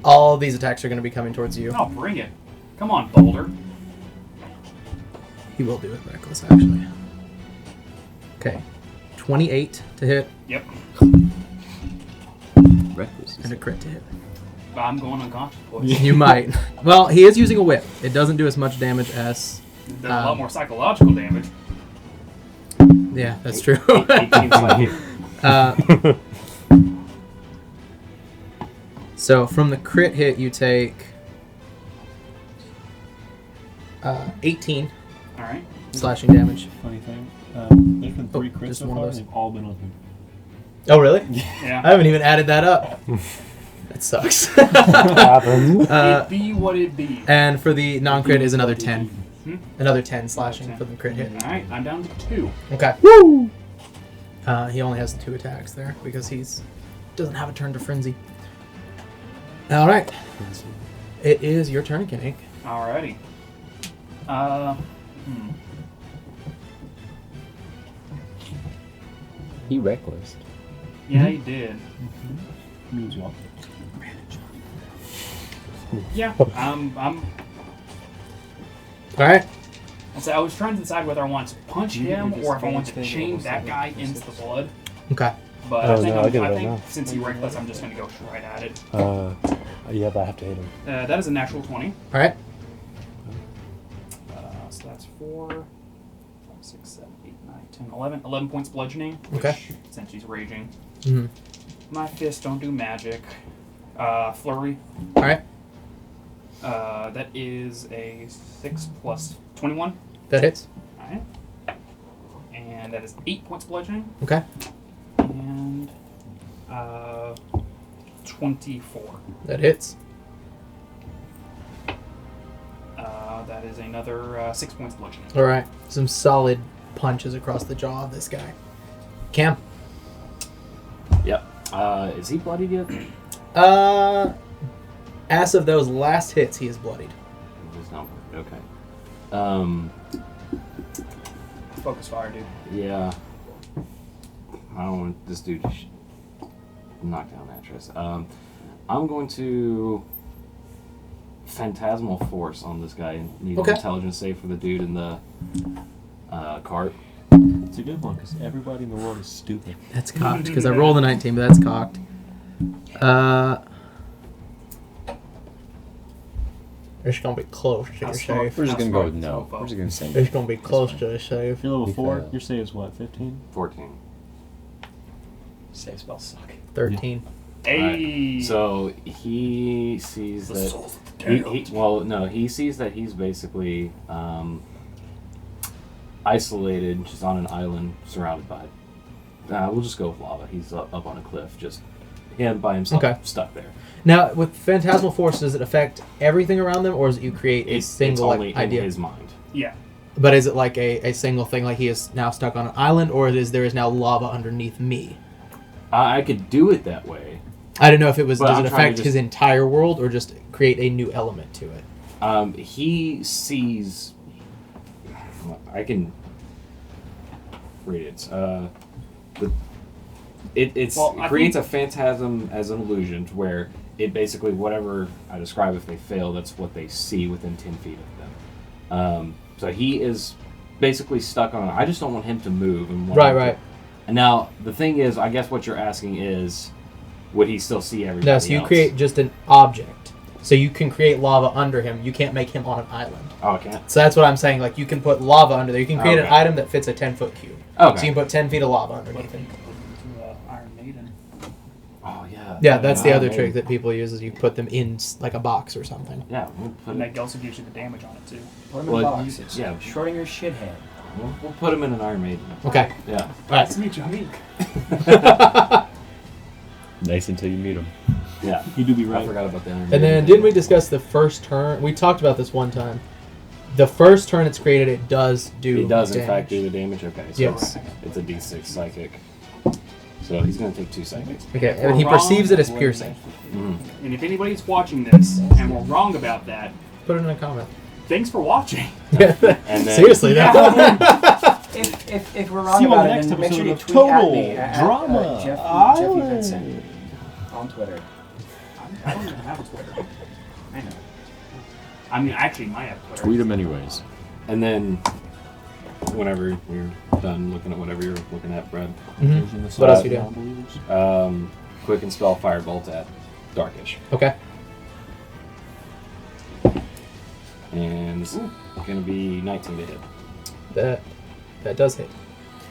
All of these attacks are going to be coming towards you. Oh, bring it. Come on, Boulder. He will do it reckless, actually. Okay. 28 to hit, Yep. Reckless. and a crit to hit. I'm going unconscious, boys. You might. Well, he is using a whip. It doesn't do as much damage as... There's a lot more psychological damage. Yeah, that's true. 18 slide. So from the crit hit, you take 18 All right. slashing damage. Funny thing, there's been 3 crits just so one of far, those. and they've all been with him. Oh, really? Yeah. I haven't even added that up. That sucks. Happens. It be what it be. And for the non-crit is another 10. Hmm? Another 10 slashing for the crit hit. All right, I'm down to 2. Okay. Woo! He only has 2 attacks there because doesn't have a turn to frenzy. All right. It is your turn again, Ink. Alrighty. He reckless. Yeah, he did. Means well. Yeah. I'm. All right. I was trying to decide whether I want to punch him or if I want to thing chain almost that like guy this. into the blood. Okay. But Oh, I think, no, I get it I think now. since he's reckless, I'm just going to go right at it. Yeah, but I have to hit him. That is a natural 20. All right. So that's 4, 5, 6, 7, 8, 9, 10, 11. 11 points bludgeoning. Which, Okay. Since she's raging. Mm-hmm. My fists don't do magic. Flurry. All right. That is a 6 plus 21. That hits. Alright. And that is 8 points bludgeoning. Okay. And 24. That hits. That is another 6 points bludgeoning. All right. Some solid punches across the jaw of this guy. Cam. Yep. Is he bloodied yet? As of those last hits, he is bloodied. He's not bloodied. Okay. Focus fire, dude. Yeah. I don't want this dude to knock down Atris. I'm going to Phantasmal Force on this guy. Need Okay. an intelligence save for the dude in the cart. It's a good one because everybody in the world is stupid. That's cocked because I rolled a 19, but that's cocked. It's gonna be close to your save. We're just gonna go with That's no. fine. We're just gonna say It's gonna be close to a save. You're level 4. Because- Your save is what? 15. 14. Save spells suck. 13. Hey! So he sees The that. souls of the damned. He sees that he's basically isolated, just on an island surrounded by. We'll just go with lava. He's up on a cliff, just him by himself, Okay. stuck there. Now, with Phantasmal Force, does it affect everything around them, or is it you create a It's single only idea? in his mind. Yeah. But is it like a single thing, like he is now stuck on an island, or there is now lava underneath me? I could do it that way. I don't know if it was. But Does I'm it trying to affect just- his entire world, or just create a new element to it? He sees. I can read it. It Well, I creates think- a phantasm as an illusion, to where it basically whatever I describe, if they fail, that's what they see within 10 feet of them. So he is basically stuck on. I just don't want him to move. And want him to- Right. And now the thing is, I guess what you're asking is, would he still see everybody No, so you else? create just an object. So you can create lava under him. You can't make him on an island. Oh, I can't. So that's what I'm saying. Like, you can put lava under there. You can create an Okay. item that fits a 10-foot cube. Okay. So you can put 10 feet of lava underneath him. Iron Maiden. Oh yeah. Yeah, that's the Ah, other maybe. trick that people use is you put them in like a box or something. Yeah, we'll put And it, that also gives you the damage on it too. Put him in Well, a box. you- It's yeah. Schrodinger's shithead. we'll put him in an Iron Maiden. Okay. Yeah. Nice to meet you, Meek. Nice until you meet him. Yeah. You do be I right. forgot about the Iron And Maiden. then didn't we discuss the first turn? We talked about this one time. The first turn it's created, it does do He does, in damage. fact, do the damage. Okay, so Yes. it's a D6 psychic. So he's going to take 2 psychics. Okay, If we're and he wrong, perceives it as piercing. Mm-hmm. And if anybody's watching this and we're wrong about that, Put it in a comment. thanks for watching. Yeah. And then- Seriously, that If we're wrong See you on about the it, next then make sure episode you of tweet at Total me at Drama Jeffy Island. Vincent on Twitter. I don't even have a Twitter. I know. I mean, I actually might have Twitter. Tweet him anyways. And then, whenever you're done looking at whatever you're looking at, Brad, Mhm. What else you do? quick and spell Firebolt at Darkish. Okay. And it's going to be 19 to hit. That does hit.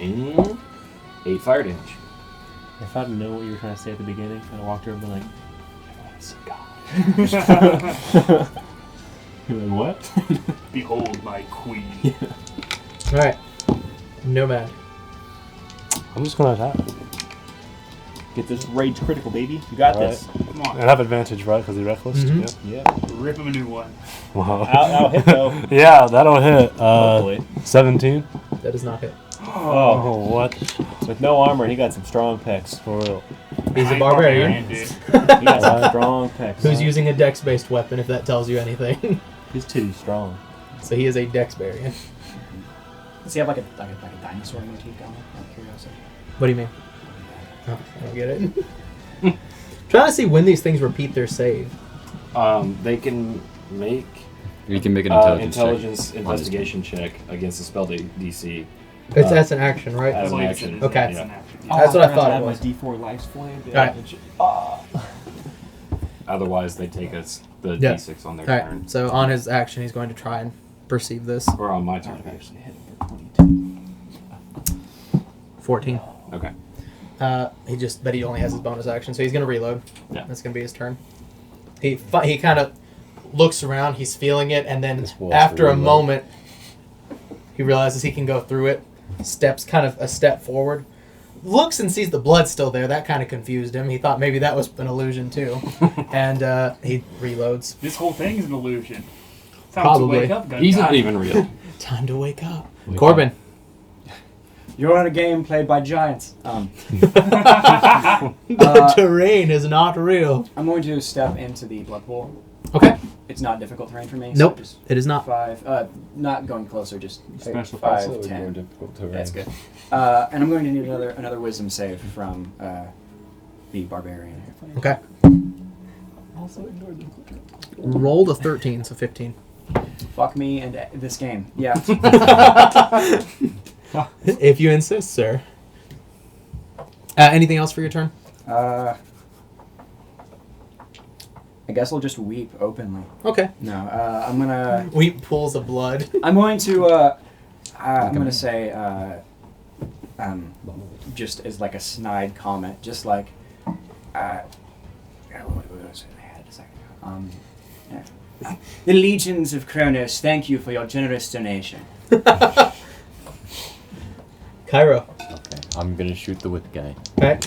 And 8 fire damage. If I didn't know what you were trying to say at the beginning, I'd have walked over and been like, "It's God." You're like, what? Behold my queen. All right. Nomad. I'm just gonna attack. Get this rage critical, baby. You got All this. Come on. And I have advantage, right? Because he's reckless. Mhm. Yeah. Yeah. Rip him a new one. Wow. I'll hit though. Yeah, that'll hit. Hopefully. 17. That does not hit. Oh, Oh, what? with no armor, he got some strong pecs. For real. He's a I'm barbarian. dude. He got some strong pecs. Who's using a dex-based weapon, if that tells you anything. His titty's strong. So he is a dex-barian. Does he have like a dinosaur motif on it? Out of curiosity. What do you mean? Oh, I don't get it. Trying to see when these things repeat their save. They can make You can make an intelligence investigation check against the spell DC. That's an action, right? As an Believe action. it is. Okay. It's an action, yeah. That's what I forgot thought to it add was. My D4 life flame. Alright. Otherwise, they take us the Yeah. D6 on their All right. turn. So on his action, he's going to try and perceive this. Or on my turn, actually. 14. Okay. But he only has his bonus action, so he's going to reload. Yeah. That's going to be his turn. He kind of looks around, he's feeling it, and then This wall's after a really low. moment, he realizes he can go through it. Steps kind of a step forward. Looks and sees the blood still there. That kind of confused him. He thought maybe that was an illusion too. And he reloads. This whole thing is an illusion. Time Probably. to wake up, gun He's guy. not even real. Time to wake up. Wake Corbin. You're on a game played by giants. The terrain is not real. I'm going to step into the blood pool. Okay. It's not difficult terrain for me. Nope. So just It is not. 5. Not going closer. Just Special 5, 10. That's good. And I'm going to need another wisdom save from the barbarian. Okay. Rolled a 13, so 15. Fuck me and this game. Yeah. If you insist, sir. Anything else for your turn? I guess I'll just weep openly. Okay. No, I'm gonna. Weep pools of blood. I'm going to. I'm gonna say. Just as like a snide comment, just like. What was it I had a second ago? Yeah. The legions of Kronos, thank you for your generous donation. Cairo. Okay, I'm gonna shoot the whip guy. Okay.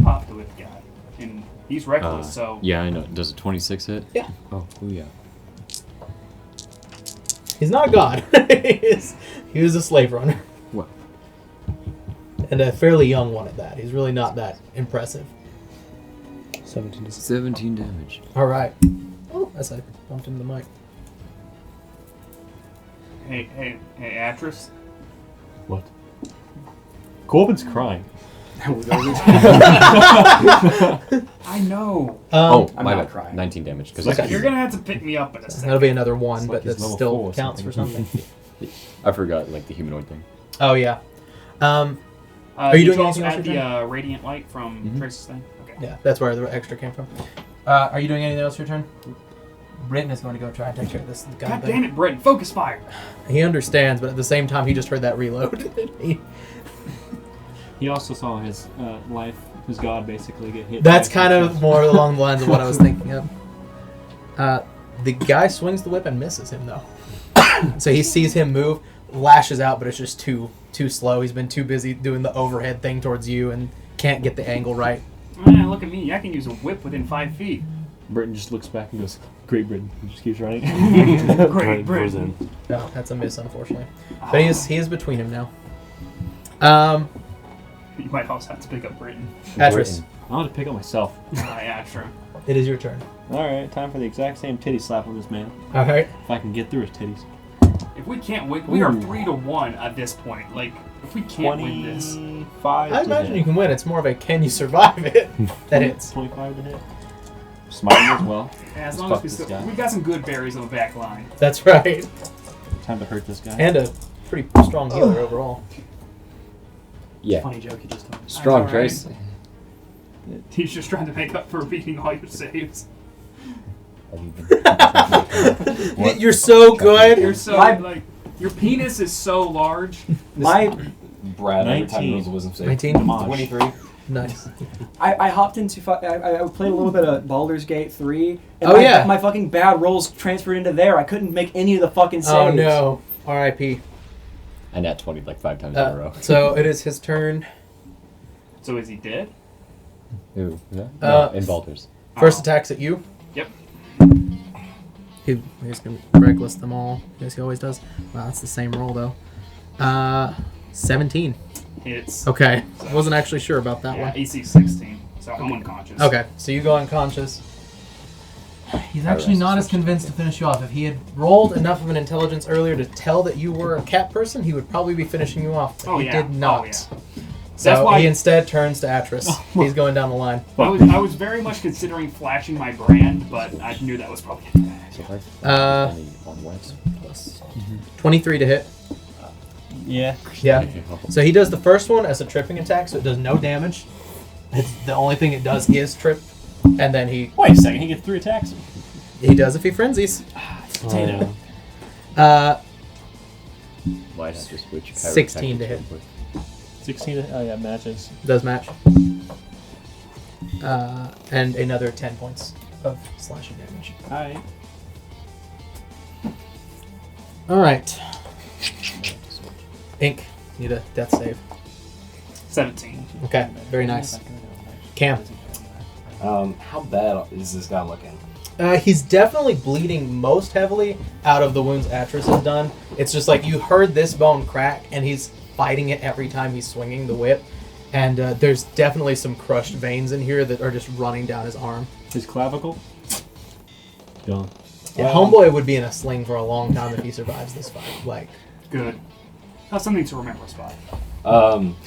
Pop the whip guy. And he's reckless, so... Yeah, I know. Does a 26 hit? Yeah. Oh yeah. He's not a god. He was a slave runner. What? And a fairly young one at that. He's really not that impressive. 17 damage. All right. Oh, as I bumped into the mic. Hey, actress. What? Corbin's crying. I know. Oh, I'm my not bad. crying. 19 damage. Because Okay. You're gonna have to pick me up in a second. That'll be another one, It's but like he's that level still 4 or counts for something. something. I forgot like the humanoid thing. Oh, yeah. Are you did doing also anything else add with your the radiant light from Mhm. Trace's thing? Okay. Yeah, that's where the extra came from. Are you doing anything else for your turn? Britton is going to go try and take care of this gun God thing. damn it, Britton! Focus fire. He understands, but at the same time, he just heard that reload. He also saw his life, his god, basically get hit. That's by kind a of chest. more along the lines of what I was thinking of. The guy swings the whip and misses him, though. So he sees him move, lashes out, but it's just too slow. He's been too busy doing the overhead thing towards you and can't get the angle right. Man, look at me. I can use a whip within 5 feet. Britain just looks back and goes, "Great Britain," and just keeps running. Great, Right, goes Britton. in. No, that's a miss, unfortunately. But he is between him now. You might also have to pick up Britton. Atris, I want to pick up myself. Yeah, sure. it is your turn. All right, time for the exact same titty slap on this man. All right. If I can get through his titties. If we can't win, we are Ooh. 3-1 at this point. Like, if we can't win this, 25 I to imagine hit. you can win. It's more of a can you survive it that hits. 25 to hit. Smiting as well. yeah, as Let's long fuck as we this still, guy. we got some good berries on the back line. That's right. Time to hurt this guy. And a pretty strong healer overall. Yeah. Funny joke you just told me. Strong That's all right. choice. He's just trying to make up for beating all your saves. What? You're so good. You're so My- like your penis is so large. My, Brad, every time he 19. rolls a wisdom save. 19. Damage. 23. Nice. I hopped into I played a little bit of Baldur's Gate 3. And Oh, my, yeah. my fucking bad rolls transferred into there. I couldn't make any of the fucking saves. Oh no. R.I.P. I nat 20 like 5 times in a row. So it is his turn. So is he dead? Who? No, Uh, in Baldur's. First Oh. attack's at you. Yep. He's gonna reckless them all, as he always does. Wow, that's the same roll though. 17. Hits. Okay, wasn't actually sure about that Yeah, one. AC 16. So I'm unconscious. Okay, so you go unconscious. He's actually rest not is as convinced to finish you off. If he had rolled enough of an intelligence earlier to tell that you were a cat person, he would probably be finishing you off. But Oh, he yeah. did not. Oh, yeah. So That's why- he instead turns to Atris. He's going down the line. I was very much considering flashing my brand, but I knew that was probably a bad idea. So if I Uh, only one once. Plus 23 to hit. Yeah. Yeah. So he does the first one as a tripping attack, so it does no damage. It's the only thing it does is trip, and then he Wait a second, he gets 3 attacks. does if he frenzies. Potato. Why not just switch? 16 to hit. 16. Oh yeah, matches. Does match. And another 10 points of slashing damage. Alright. All right. Ink, need a death save. 17. Okay, very nice. Cam. How bad is this guy looking? He's definitely bleeding most heavily out of the wounds Atris has done. It's just like you heard this bone crack, and he's fighting it every time he's swinging the whip. And there's definitely some crushed veins in here that are just running down his arm. His clavicle. Done. Yeah, Homeboy would be in a sling for a long time if he survives this fight. Like, Good. That's something to remember, Spot.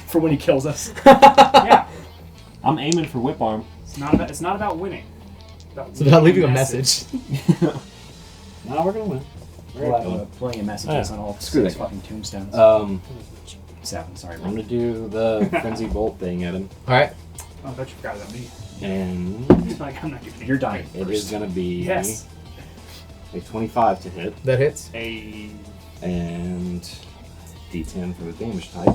For when he kills us. Yeah. I'm aiming for whip arm. It's not about winning. it's about leaving a message. No, we're gonna win. We're We'll gonna have plenty of messages Oh, yeah. on all Screw 6 that. fucking tombstones. 7, sorry. I'm gonna do the frenzy bolt thing at him, All right. Oh, I bet you forgot about me. and Like, I'm not giving You're dying. it is gonna be Yes. a 25 to hit, That hits. and D10 for the damage type.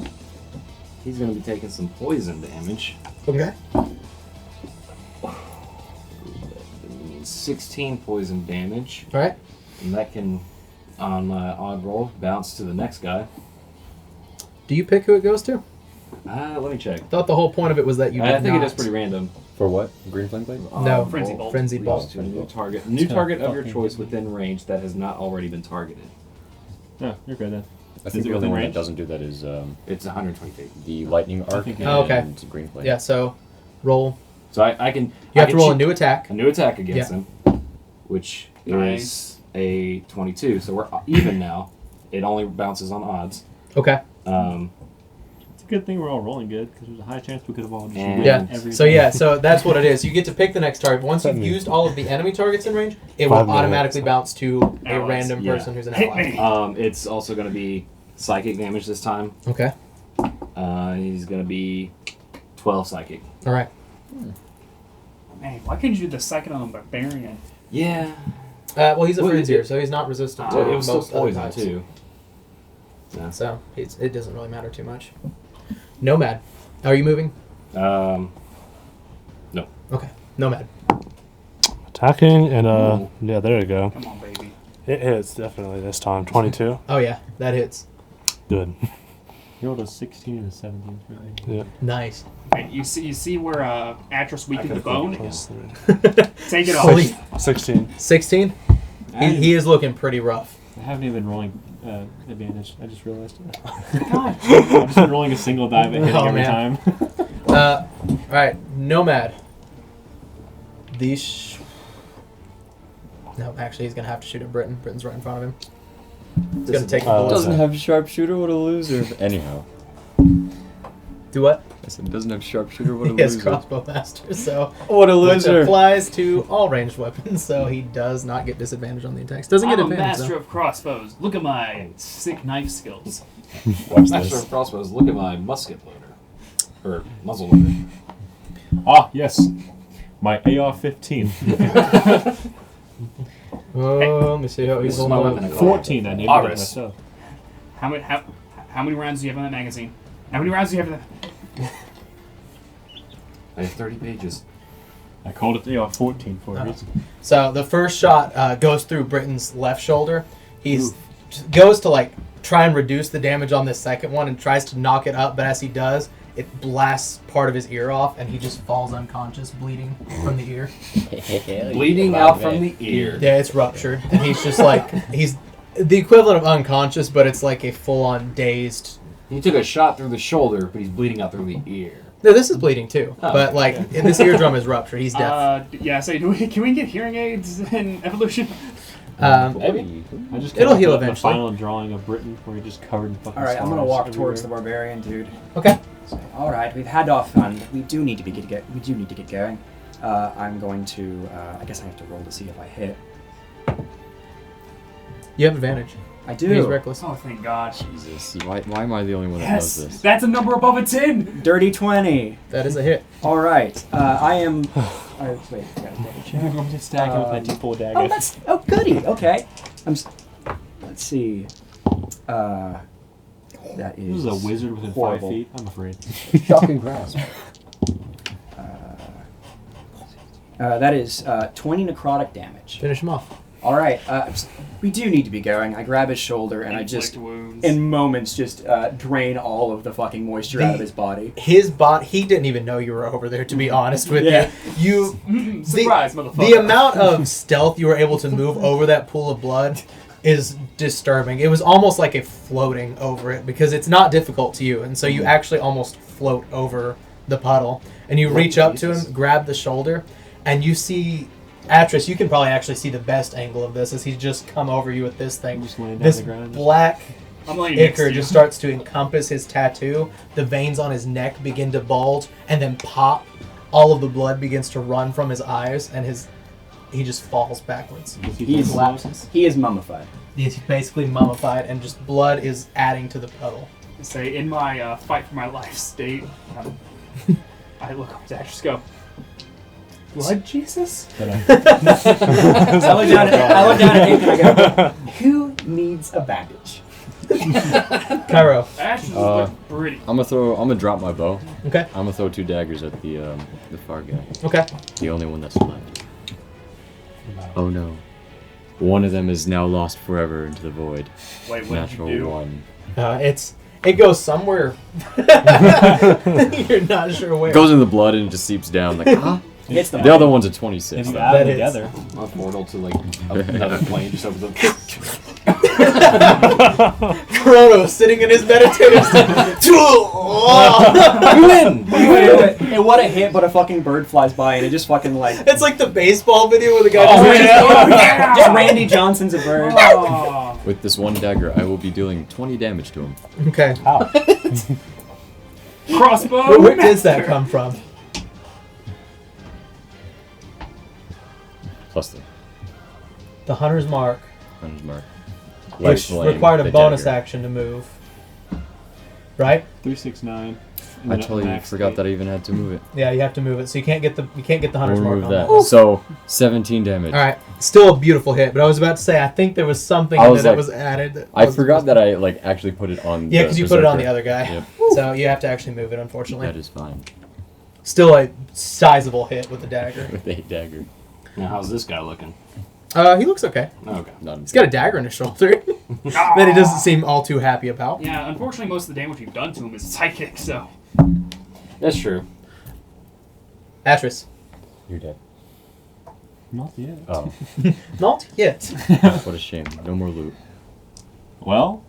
He's gonna be taking some poison damage. Okay. 16 poison damage, All right. and that can, on my odd roll, bounce to the next guy. Do you pick who it goes to? Let me check. Thought the whole point of it was that you did I think not. it is pretty random. For what? Green flame blade? No. Frenzy bolt. Frenzied Goes bolt. to a new target. It's New gonna target of your fucking- choice within range that has not already been targeted. No, you're good then. I Is think it the only within one that range? doesn't do that is It's 120 feet. the lightning arc think- and Oh, okay. green flame. Yeah. So roll. So I can. You I have to can roll a shoot new attack. a new attack against Yeah. him, which Nice. is a 22. So we're even now. It only bounces on odds. Okay. It's a good thing we're all rolling good because there's a high chance we could have all just And- win Yeah. every So yeah. So that's what it is. You get to pick the next target. Once you've Suddenly. used all of the enemy targets in range, it will 5 minutes. automatically bounce to a Allies. random Yeah. person who's an Hit ally. me. It's also going to be psychic damage this time. Okay. He's going to be 12 psychic. All right. Man, why couldn't you do the second on a barbarian? Yeah. Well, he's a Well, Frenzier, it- so he's not resistant So to it was still most other poison types. too. Yeah. So it doesn't really matter too much. Nomad. Are you moving? No. Okay. Nomad. Attacking and Ooh. yeah, there you go. Come on, baby. It hits definitely this time. 22. Oh yeah, that hits. Good. You rolled a 16 and a 17 for me. Yeah. Nice. Okay, you see where Atros weakened the bone? Plus 3. Take it off. Holy 16. 16. He is looking pretty rough. I haven't even been rolling advantage. I just realized it. I've just been rolling a single die but hitting Oh, every man. time. All right, Nomad. These. No, actually, he's gonna have to shoot at Britain. Britain's right in front of him. He's gonna take the bullet. Doesn't have sharpshooter. What a loser. Anyhow, Do what? I said doesn't have sharpshooter. What a He has loser. crossbow master, so What a which loser. applies to all ranged weapons. So he does not get disadvantage on the attacks. Doesn't get I'm a advantage master though. of crossbows. Look at my sick knife skills. Watch Master this. of crossbows, look at my musket loader. Or muzzle loader. Ah, yes. My AR-15. Oh, let me see how he's This is my holding weapon. up. 14. I named it that Aris. myself. How many rounds do you have in that magazine? How many rounds do you have in that? I have 30 pages. I called it the AR-14 for a Oh. reason. So the first shot goes through Britain's left shoulder. He's goes to like try and reduce the damage on this second one and tries to knock it up, but as he does, it blasts part of his ear off, and he just falls unconscious, bleeding from the ear. Bleeding out from the ear. Yeah, it's ruptured, and he's just like he's the equivalent of unconscious, but it's like a full-on dazed. He took a shot through the shoulder, but he's bleeding out through the ear. No, this is bleeding too, Oh, but like this eardrum is ruptured. He's deaf. Yeah. So can we get hearing aids in evolution? Maybe. I just It'll came up heal with the eventually. final drawing of Britain where he just covered in fucking All right, I'm gonna scars walk towards the everywhere. barbarian dude. Okay. So, all right, we've had our fun. We do need to get going. I'm going to. I guess I have to roll to see if I hit. You have advantage. I do. He's reckless. Oh, thank God. Jesus. Why am I the only one that Yes, knows this? that's a number above a 10. Dirty 20. That is a hit. All right. I am. Wait, I gotta double check. I'm just stacking with my T4 dagger. Oh, that's goody. Okay. Let's see. That This is is a wizard within horrible. 5 feet. I'm afraid. Shocking grasp. That is 20 necrotic damage. Finish him off. All right. We do need to be going. I grab his shoulder and I Inflict just, wounds. in moments, just drain all of the fucking moisture out of his body. His body. He didn't even know you were over there. To be honest with Yeah. you, Surprise, motherfucker. the amount of stealth you were able to move over that pool of blood is disturbing. It was almost like a floating over it because it's not difficult to you, and so you actually almost float over the puddle. And you reach up to him, grab the shoulder, and you see. Atris, you can probably actually see the best angle of this as he's just come over you with this thing. Just laying down This the ground. black I'm laying next to ichor you. just starts to encompass his tattoo. The veins on his neck begin to bulge and then pop. All of the blood begins to run from his eyes, and he just falls backwards. He's collapses. He is mummified. He's basically mummified, and just blood is adding to the puddle. Say, in my fight for my life state, I look up to Actress go, Blood Jesus? I look down at him and I go, who needs a bandage? Cairo. Actress look pretty. I'm gonna drop my bow. Okay. I'm gonna throw 2 daggers at the far guy. Okay. The only one that's left. Oh no. One of them is now lost forever into the void. Wait, what did Natural you do? 1. It goes somewhere. You're not sure where. It goes in the blood and it just seeps down like huh? Hits them. The other one's a 26. If you though. add That them is- together, A portal to like another plane just over the. Chrono sitting in his meditative state. And what a hit, but a fucking bird flies by and it just fucking like. It's like the baseball video where the guy Just Randy Johnson's a bird. Oh. With this one dagger, I will be dealing 20 damage to him. Okay. Crossbow. Where does that come from? Plus The Hunter's Mark, the 100 mark. which Flame, required a the bonus dagger. action to move. Right? 369. I totally forgot that I even had to move it. Yeah, you have to move it, so you can't get the I'll hunter's mark remove on that. that. So 17 damage. All right, still a beautiful hit, but I was about to say I think there was something I in was there that like- was added. That I wasn't forgot supposed that I like actually put it on. to- Yeah, because you put it on the Berserker. other guy, Yep. so you have to actually move it. Unfortunately, That is fine. still a sizable hit with the dagger. With a dagger. Now, how's this guy looking? He looks okay. Okay. Not He's got a dagger in his shoulder that he doesn't seem all too happy about. Yeah, unfortunately, most of the damage we've done to him is psychic, so. That's true. Atris, You're dead. Not yet. Oh, not yet. what a shame. No more loot. Well,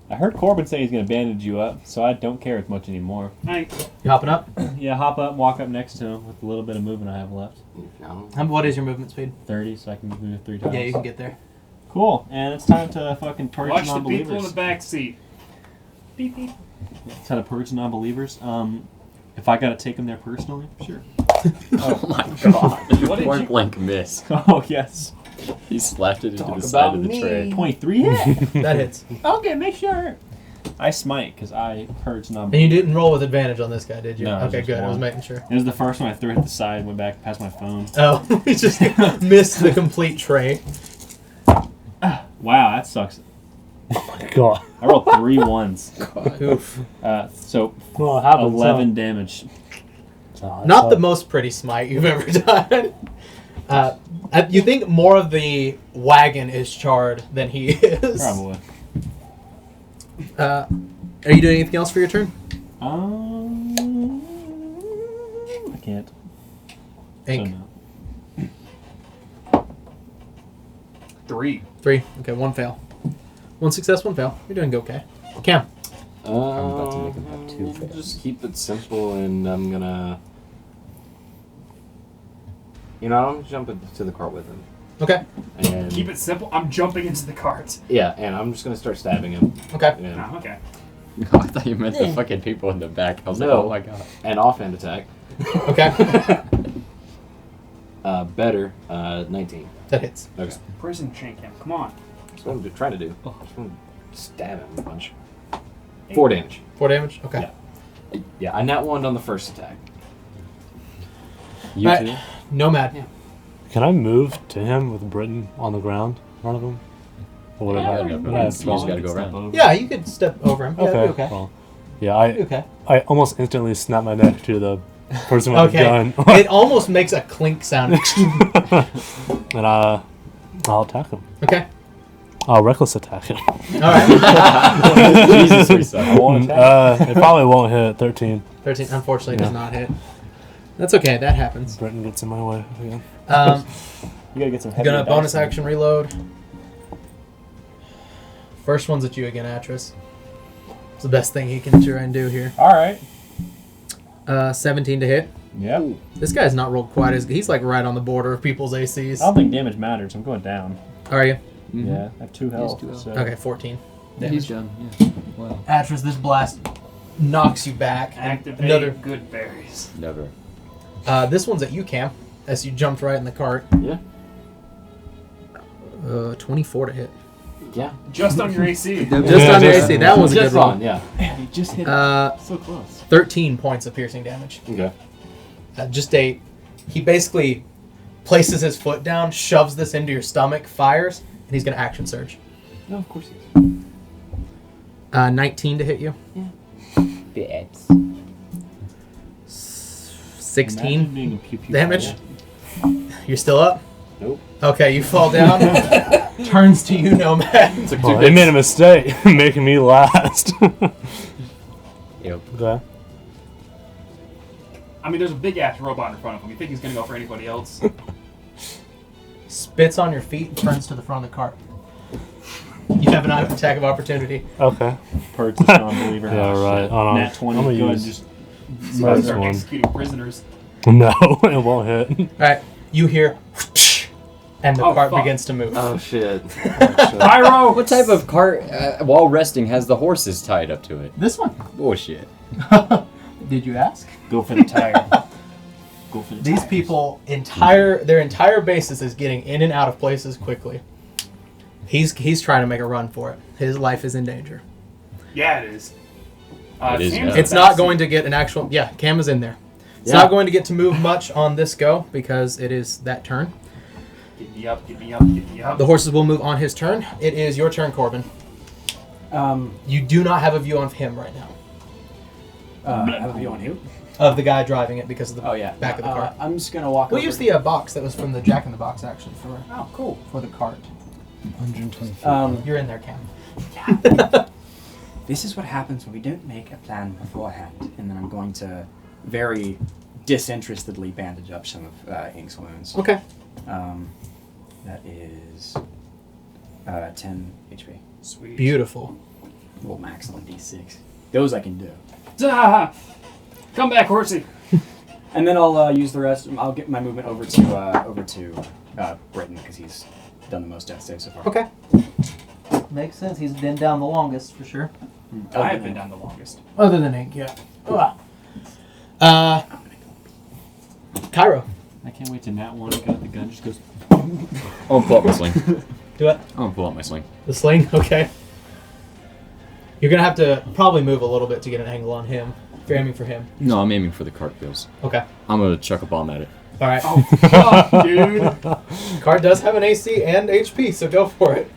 I heard Corbin say he's gonna bandage you up, so I don't care as much anymore. Hey, You hopping up? Yeah, hop up, walk up next to him with the little bit of movement I have left. No. What is your movement speed? 30, so I can move 3 times. Yeah, you can get there. Cool, and it's time to fucking purge watch the non-believers. people in the back seat. Beep beep. It's time to purge non-believers. If I gotta take them there personally, sure. Oh my god. What did Point you- blank miss. Oh yes. He slapped it into Talk the side about of the me. tray. 23 hit. That hits. Okay, make sure. I smite because I purge And you non-believers. didn't roll with advantage on this guy, did you? No, Okay, just good. I was one. making sure. It was the first one I threw it to the side, went back past my phone. Oh, we just missed the complete tray. Wow, that sucks. Oh my god. I rolled 3 ones. Oof. So Well, it happens. 11 damage. Not the most pretty smite you've ever done. You think more of the wagon is charred than he is. Probably. Are you doing anything else for your turn? I can't. Ink. So no. 3. 3. Okay, 1 fail. 1 success, 1 fail. You're doing okay. Cam. about to make him have 2 fails. Just keep it simple, and I'm gonna. You know, I'm gonna jump into the cart with him. Okay. And Keep it simple. I'm jumping into the cart. Yeah, and I'm just gonna start stabbing him. Okay. Yeah. Oh, okay. I thought you meant the fucking people in the back. I was like, No. oh my god. And offhand attack. Okay. Better. 19. That hits. Okay. Prison shank him. Come on. That's what I'm trying to do. I just want to stab him a bunch. 4 damage. 4 damage? Okay. Yeah. Yeah, I nat 1'd on the first attack. You Alright. too? Nomad. Can I move to him with Britain on the ground in front of him? Or whatever. Yeah, no, Yeah, you it's just gotta go around. Yeah, you could step over him. Yeah, Okay. that'd be okay. Well, yeah, That'd be okay. I almost instantly snap my neck to the person with Okay. the gun. It almost makes a clink sound. And I'll attack him. Okay. I'll reckless attack him. All right. Jesus, we suck. It probably won't hit 13. 13, unfortunately, does Yeah. not hit. That's okay. That happens. Britain gets in my way again. You gotta get some heavy Gonna dice bonus in. action reload. First one's at you again, Atris. It's the best thing he can try and do here. Alright. 17 to hit. Yep. This guy's not rolled quite as good. He's like right on the border of people's ACs. I don't think damage matters. I'm going down. Are you? Yeah, I have 2 health. 2 health. So. Okay, 14. He's Damage. done. Yeah. Wow. Atris, this blast knocks you back. And Activate another. good berries. Never. This one's at you, Cam, as you jumped right in the cart. Yeah. 24 to hit. Yeah. Just on your AC. Just on your AC. That was a good Just roll. on, yeah. You just hit So close. 13 points of piercing damage. Okay. He basically places his foot down, shoves this into your stomach, fires, and he's going to action surge. No, of course he is. 19 to hit you. Bits. 16 Imagine being a pew-pew damage. fighter. You're still up? Nope. Okay, you fall down. Turns to you, Nomad. Well, they made a mistake making me last. Yep. Okay. I mean, there's a big ass robot in front of him. You think he's gonna go for anybody else? Spits on your feet and turns to the front of the cart. You have an attack of opportunity. Okay. Purge this non-believer. Yeah, right. Hold on. Nat 20. I'm gonna Go ahead use- and just So Murder start one. executing prisoners. No, it won't hit. Alright, you hear and the Oh, cart fuck. begins to move. Oh, shit. Pyro! What type of cart, while resting, has the horses tied up to it? This one. Bullshit. Did you ask? go for the tire. Go for the These tires. people their entire basis is getting in and out of places quickly. He's trying to make a run for it. His life is in danger. Yeah, it is. It is Cam's now. It's not going to get an actual. Yeah, Cam is in there. It's not going to get to move much on this go because it is that turn. Get me up, get me up, get me up. The horses will move on his turn. It is your turn, Corbin. You do not have a view on him right now. Have a view on who? Of the guy driving it because of the back of the cart. I'm just gonna walk. We'll over use the box that was from the Jack in the Box actually for cool. for the cart. 120 feet. You're in there, Cam. This is what happens when we don't make a plan beforehand, and then I'm going to very disinterestedly bandage up some of Ink's wounds. Okay. That is 10 HP. Sweet. Beautiful. Well, max on D6. Those I can do. Ah, come back, horsey. And then I'll use the rest. I'll get my movement over to Britain because he's done the most death saves so far. Okay. Makes sense. He's been down the longest for sure. I have been down the longest. Other than Ink, yeah. Cairo. I can't wait to nat one. Got the gun just goes. I'm gonna pull out my sling. Do it. I'm gonna pull out my sling. The sling. Okay. You're gonna have to probably move a little bit to get an angle on him. If you're aiming for him. No, I'm aiming for the cart wheels. Okay. I'm gonna chuck a bomb at it. All right. Oh, fuck, dude. Cart does have an AC and HP, so go for it.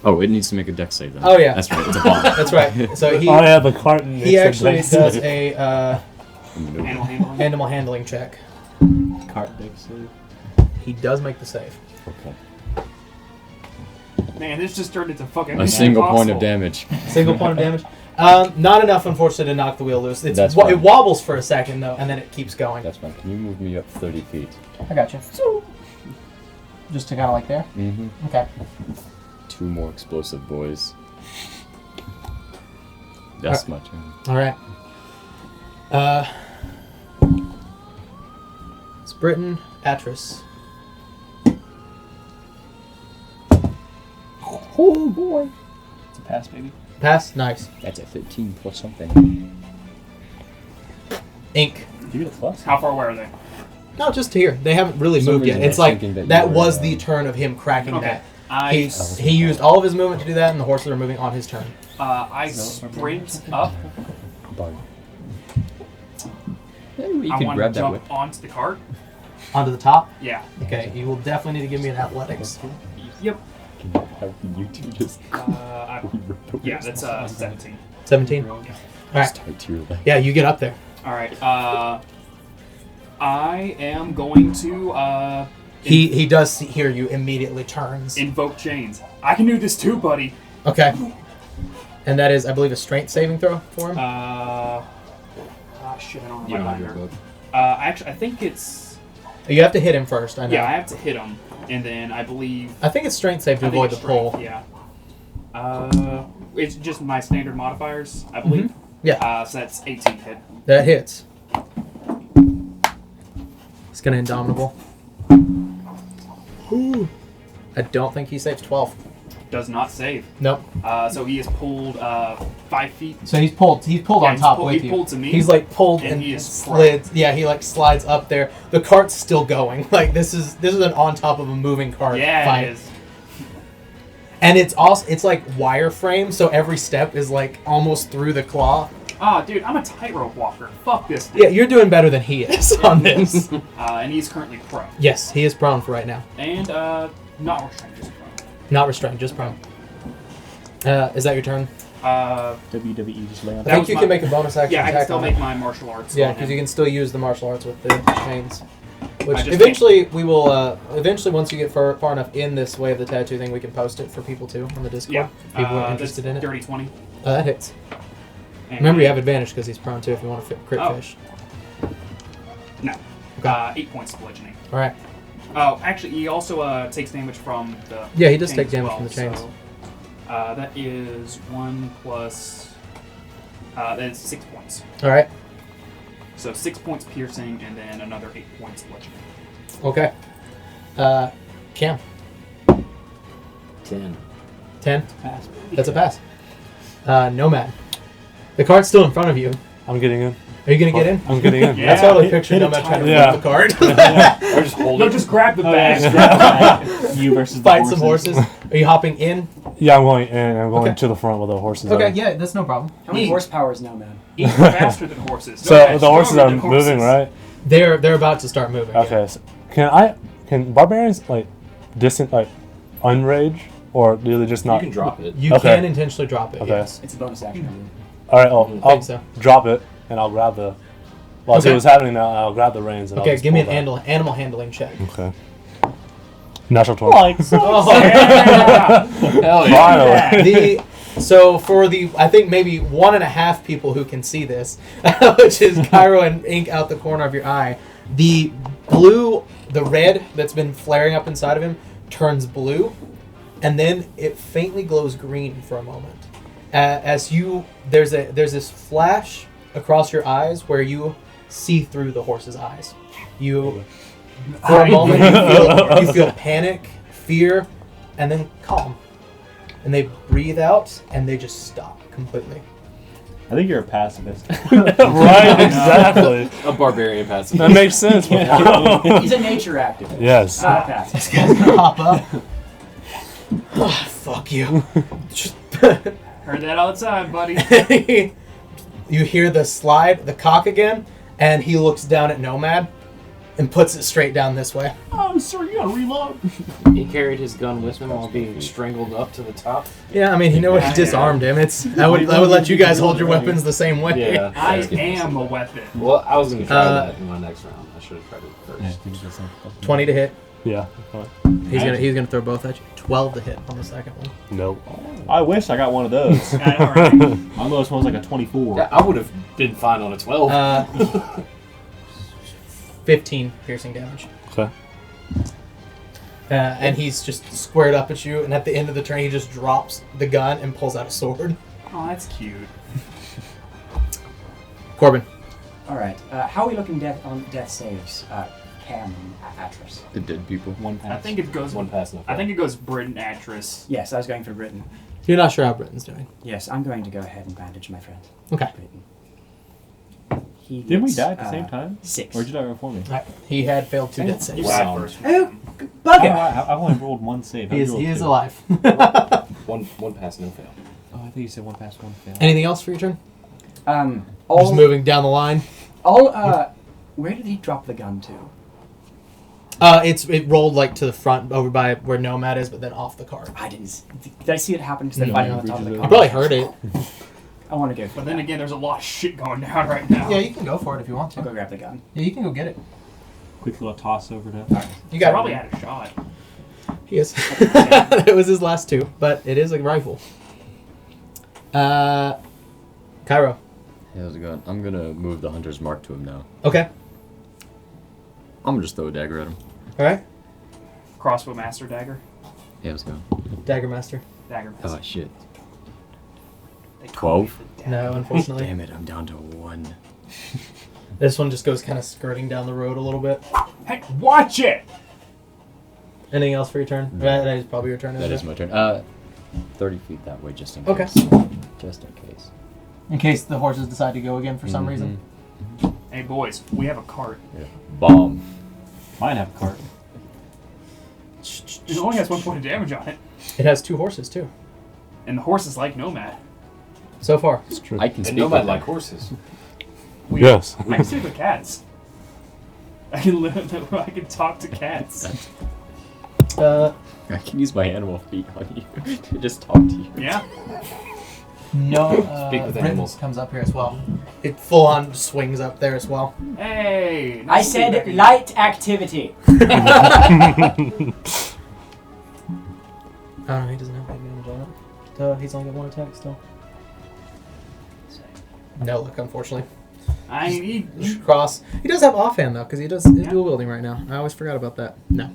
Oh, it needs to make a dex save then. Oh, yeah. That's right. It's a bomb. That's right. So he Oh yeah, the carton. he actually does a Animal handling. animal handling check. Cart deck save. He does make the save. Okay. Man, this just turned into fucking. A single point impossible. of damage. Single point of damage. Not enough, unfortunately, to knock the wheel loose. It's That's fine. it wobbles for a second though, and then it keeps going. That's fine. Can you move me up 30 feet? I got you. Just to kind of like there. Mm-hmm. Okay. 2 more explosive boys. That's my turn. All right. It's Britain, Atris. Oh boy. It's a pass, baby. Pass. Nice. That's a 15 plus something. Ink. Did you get a plus? How far away are they? No, just here. They haven't really For some moved yet. reason I It's was like thinking that you were, was the turn of him cracking Okay. that. I He used all of his movement to do that, and the horses are moving on his turn. I sprint up. Bug. You I can want grab to that jump whip. onto the cart. Onto the top. Yeah. Okay, you will definitely need to give me an athletics. Yep. How can you two just Yeah, that's 17. 17. All right. tied to your leg? Yeah, you get up there. All right. I am going to He does hear you. Immediately turns. invoke chains. I can do this too, buddy. Okay. And that is, I believe, a strength saving throw for him. Shit, I don't have You my don't have your binder. book. Actually, I think it's You have to hit him first. I know. yeah. I have to hit him, and then I believe I think it's strength save to I think avoid the it's pull. strength, Yeah. It's just my standard modifiers, I believe. Mhm. Yeah. So that's 18 hit. That hits. It's gonna indomitable. Ooh. I don't think he saves 12. Does not save. Nope. So he is pulled 5 feet. So he's pulled. He's pulled Yeah, on he's top pulled- with he you. pulled to me, He's like pulled and and he is slides. Yeah, he like slides up there. The cart's still going. Like this is an on top of a moving cart Yeah, fight. it is. And it's also like wireframe, so every step is like almost through the claw. Ah, dude, I'm a tightrope walker. Fuck this. Yeah, you're doing better than he is on this. And he's currently prone. Yes, he is prone for right now. And not restrained, just prone. Not restrained, just prone. Is that your turn? WWE just lay on I That think was you my- can make a bonus action Yeah, I can attack still on make it. my martial arts. Yeah, on because him. you can still use the martial arts with the chains. Which I just eventually we will. Eventually, once you get far enough in this way of the tattoo thing, we can post it for people too on the Discord. Yeah. If people are interested in it. Dirty 20. That hits. And Remember, you have advantage because he's prone too. If you want to crit Oh. fish. No. Okay. 8 points of bludgeoning. All right. Oh, actually, he also takes damage from the. Yeah, he does chains take as damage well, from the chains. So, that is 1 plus. That is 6 points. All right. So 6 points piercing, and then another 8 points bludgeoning. Okay. Cam. 10. 10. pass. That's a pass. Nomad. The card's still in front of you. I'm getting in. Are you gonna get in? I'm getting in. Yeah. I totally pictured Nomad trying to Yeah. flip the card. Or just hold No, it. just grab the Oh, bag. yeah. You versus the Fight horses. some horses. Are you hopping in? Yeah, I'm going in. I'm going Okay. to the front where the horses Okay, are. yeah, that's no problem. How many Eat. horsepower is Nomad? Even faster than horses. So Nomad's the horses stronger are than moving, horses. right? They're about to start moving. Okay. So can barbarians like unrage, or do they just You not? can drop it. You Okay. can intentionally drop it. Okay. Yes. It's a bonus action. move. All right. I I'll think so. drop it and I'll grab the. Well, I'll see Okay. what's happening now. I'll grab the reins and I'll Okay, just give me an pull back. animal handling check. Okay. Natural 20. Like so. Yeah. Hell yeah. Finally. So for the, I think maybe 1.5 people who can see this, which is Cairo and ink out the corner of your eye, the red that's been flaring up inside of him turns blue, and then it faintly glows green for a moment. There's this flash across your eyes where you see through the horse's eyes. For a moment, you feel panic, fear, and then calm. And they breathe out, and they just stop completely. I think you're a pacifist. Right. Exactly. A barbarian passive. That makes sense. He's a nature activist. Yes. Not a pacifist. This guy's gonna hop up. Oh, fuck you. Heard that all the time, buddy. You hear the slide, the cock again, and he looks down at Nomad and puts it straight down this way. Oh, sir, you gotta reload. He carried his gun with him while being strangled up to the top. Yeah, I mean, he Yeah, disarmed him. I would let you guys hold your weapons the same way. Yeah. I am a weapon. Well, I was gonna try that in my next round. I should have tried it first. 20 to hit. Yeah. He's gonna throw both at you. 12 to hit on the second one. Nope. I wish I got one of those. I know, right? My lowest one was like a 24. Yeah, I would have been fine on a 12. 15 piercing damage. Okay. And he's just squared up at you, and at the end of the turn, he just drops the gun and pulls out a sword. Oh, that's cute. Corbin. All right. How are we looking on death saves, Cam and Atris? The dead people. One pass. I think it goes. One pass, no I think it goes Britain actress. Yes, I was going for Britain. You're not sure how Britain's doing. Yes, I'm going to go ahead and bandage my friend. Okay. Britain. He Didn't we gets, die at the same time? 6. Or did you die before me? He had failed 2 death You saves. Wow. said first. Oh, Oh, bugger! I've only rolled one save. How'd you roll He is two? alive. One pass, no fail. Oh, I think you said one pass, one fail. Anything else for your turn? Just All, moving down the line. where did he drop the gun to? It rolled like to the front over by where Nomad is, but then off the cart. I didn't. Did I see it happen? Because they're No, fighting on the top of the You car. probably heard it. I want to go. For But then that. again, there's a lot of shit going down right now. Yeah, you can go for it if you want I'll to. go grab the gun. Yeah, you can go get it. Quick little toss over to. You I got probably it. had a shot. He is. It was his last 2, but it is a rifle. Cairo. How's it going? I'm gonna move the hunter's mark to him now. Okay. I'm gonna just throw a dagger at him. All right. Crossbow master dagger. Yeah, let's go. Dagger Master. Dagger Oh master. shit. They call me 12? the dagger. No, unfortunately. Damn it, I'm down to 1. This one just goes kind of skirting down the road a little bit. Hey, watch it! Anything else for your turn? No. That is probably your turn. That isn't is it? my turn. 30 feet that way, just in Okay. case. Just in case. In case the horses decide to go again for some reason. Hey, boys, we have a cart. Yeah. Bomb. Mine have a cart. It only has 1 point of damage on it. It has 2 horses too. And the horse is like Nomad. So far. It's true. I can And speak nobody with like them. horses. Yes. I can speak with cats. I can talk to cats. Uh, I can use my animal feet on you to just talk to you. Yeah? no. Speak with Britain animals. comes up here as well. It full on swings up there as well. Hey! I nice to be said back in- light activity. Oh, he doesn't have any damage on it. He's only got 1 attack still. No luck, unfortunately. I need. Cross. He does have offhand though, because he's dual wielding right now. I always forgot about that. No,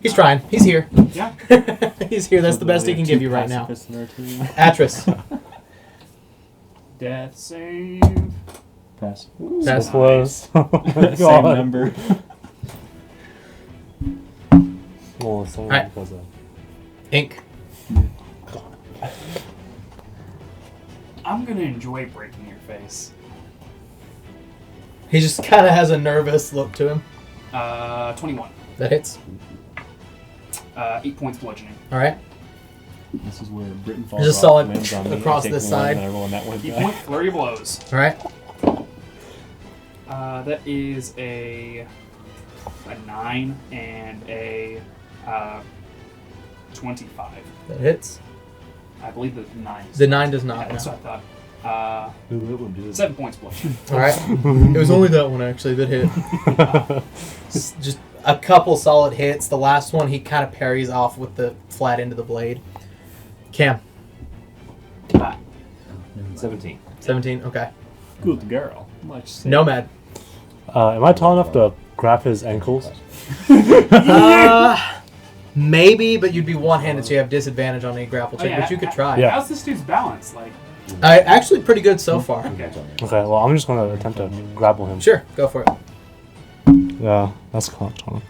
he's trying. He's here. Yeah. He's here. That's the best he can give you right now. Pacifists in our team. Atris. Death save. Pass. Pass. So close. Same God. number. Well, it's only Alright. because of- Ink. I'm gonna enjoy breaking your face. He just kind of has a nervous look to him. 21. That hits. 8 points bludgeoning. All right. This is where Britain falls Just off, solid lands on me, across I take this one, side. And I roll on that one. Key point, flurry of blows. All right. That is a 9 and a 25. That hits. I believe the 9 is. The 9 does Yeah, not. that's No. what I thought. Ooh, it would do. 7 points bludgeoning. All right. It was only that one actually that hit. Just a couple solid hits. The last one he kind of parries off with the flat end of the blade. Cam. 17. 17. Okay. Good girl. Much safe. Nomad. Am I tall enough to grab his ankles? Maybe, but you'd be one-handed, so you have disadvantage on any grapple check. yeah, But you could try. Yeah. How's this dude's balance? Like, Actually, pretty good so far. okay. Okay, well, I'm just going to attempt to grapple him. Sure, go for it. Yeah, that's caught on.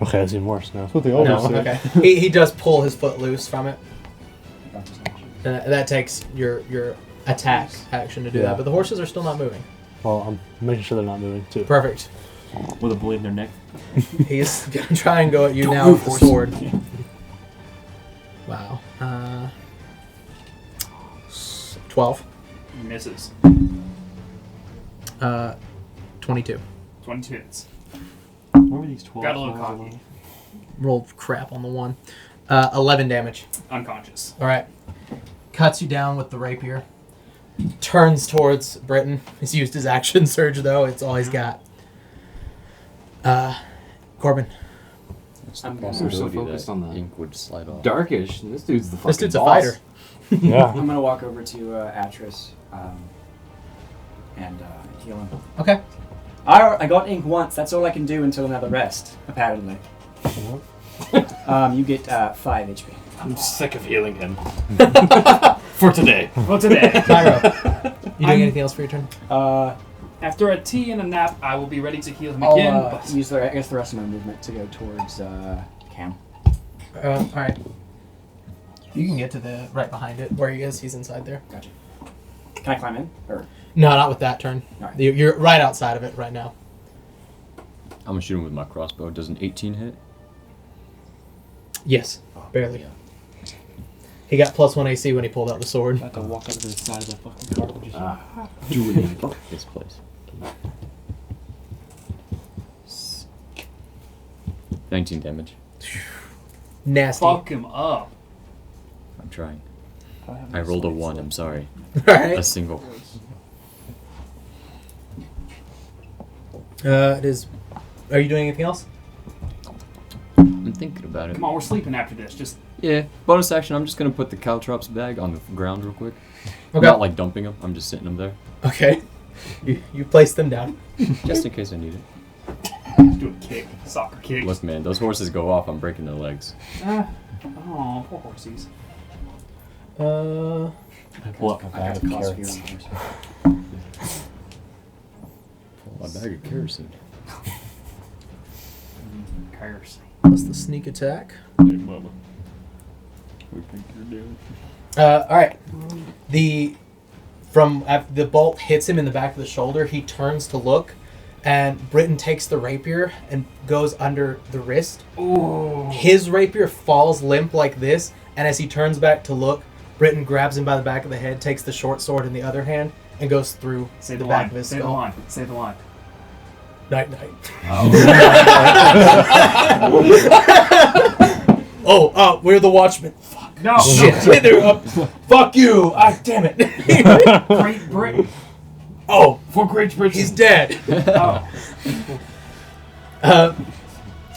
Okay, that's even worse now. That's what they No, always say. okay. He does pull his foot loose from it. That takes your attack action to do Yeah. that. But the horses are still not moving. Well, I'm making sure they're not moving, too. Perfect. With a blade in their neck. He's going to try and go at you now with the sword. Wow. 12. Misses. 22. 22 hits. Where were these 12? Got a little cocky. Rolled crap on the one. 11 damage. Unconscious. All right. Cuts you down with the rapier. Turns towards Britain. He's used his action surge, though. It's all he's got. Corbin. I'm We're gonna, so focused on the ink would slide off. Darkish, and this dude's the fucking This dude's a boss. fighter. Yeah. I'm gonna walk over to Atris and heal him. Okay. I got ink once. That's all I can do until another rest, apparently. You get 5 HP. I'm sick of healing him. For today. Well, today. Cairo. You doing anything else for your turn? After a tea and a nap, I will be ready to heal him I'll again. But use the rest of my movement to go towards Cam. All right. You can get to the right behind it where he is. He's inside there. Gotcha. Can I climb in? Or No, not with that turn. All right. You're right outside of it right now. I'm gonna shoot him with my crossbow. Does an 18 hit? Yes, barely. He got +1 AC when he pulled out the sword. I have to walk over to the side of the fucking cart and just... Julian, fuck this place. 19 damage. Nasty. fuck him up. I'm trying. I rolled a 1. I'm sorry. All right. A single. It is. Are you doing anything else? I'm thinking about it. Come on, we're sleeping after this. Just Yeah. Bonus action. I'm just gonna put the caltrops bag on the ground real quick. Okay. Not like dumping them. I'm just sitting them there, Okay. You place them down. just in case I need it. do a kick, soccer kick. Look, man, those horses go off. I'm breaking their legs. Oh, poor horsies. I pull up my I got bag the of cost carrots. of yours. My bag of kerosene. Curse. Plus the sneak attack. Hey, mama. We think you're doing. All right. The bolt hits him in the back of the shoulder. He turns to look, and Britain takes the rapier and goes under the wrist. Ooh. His rapier falls limp like this, and as he turns back to look, Britain grabs him by the back of the head, takes the short sword in the other hand, and goes through Say the the back line. of his Say the skull. line. Say the line. Night, night. Oh, we're the watchmen. Fuck. No. Shit. They're up. Fuck you. Ah, damn it. Great Britain. Oh, For Great Britain. he's dead. Oh.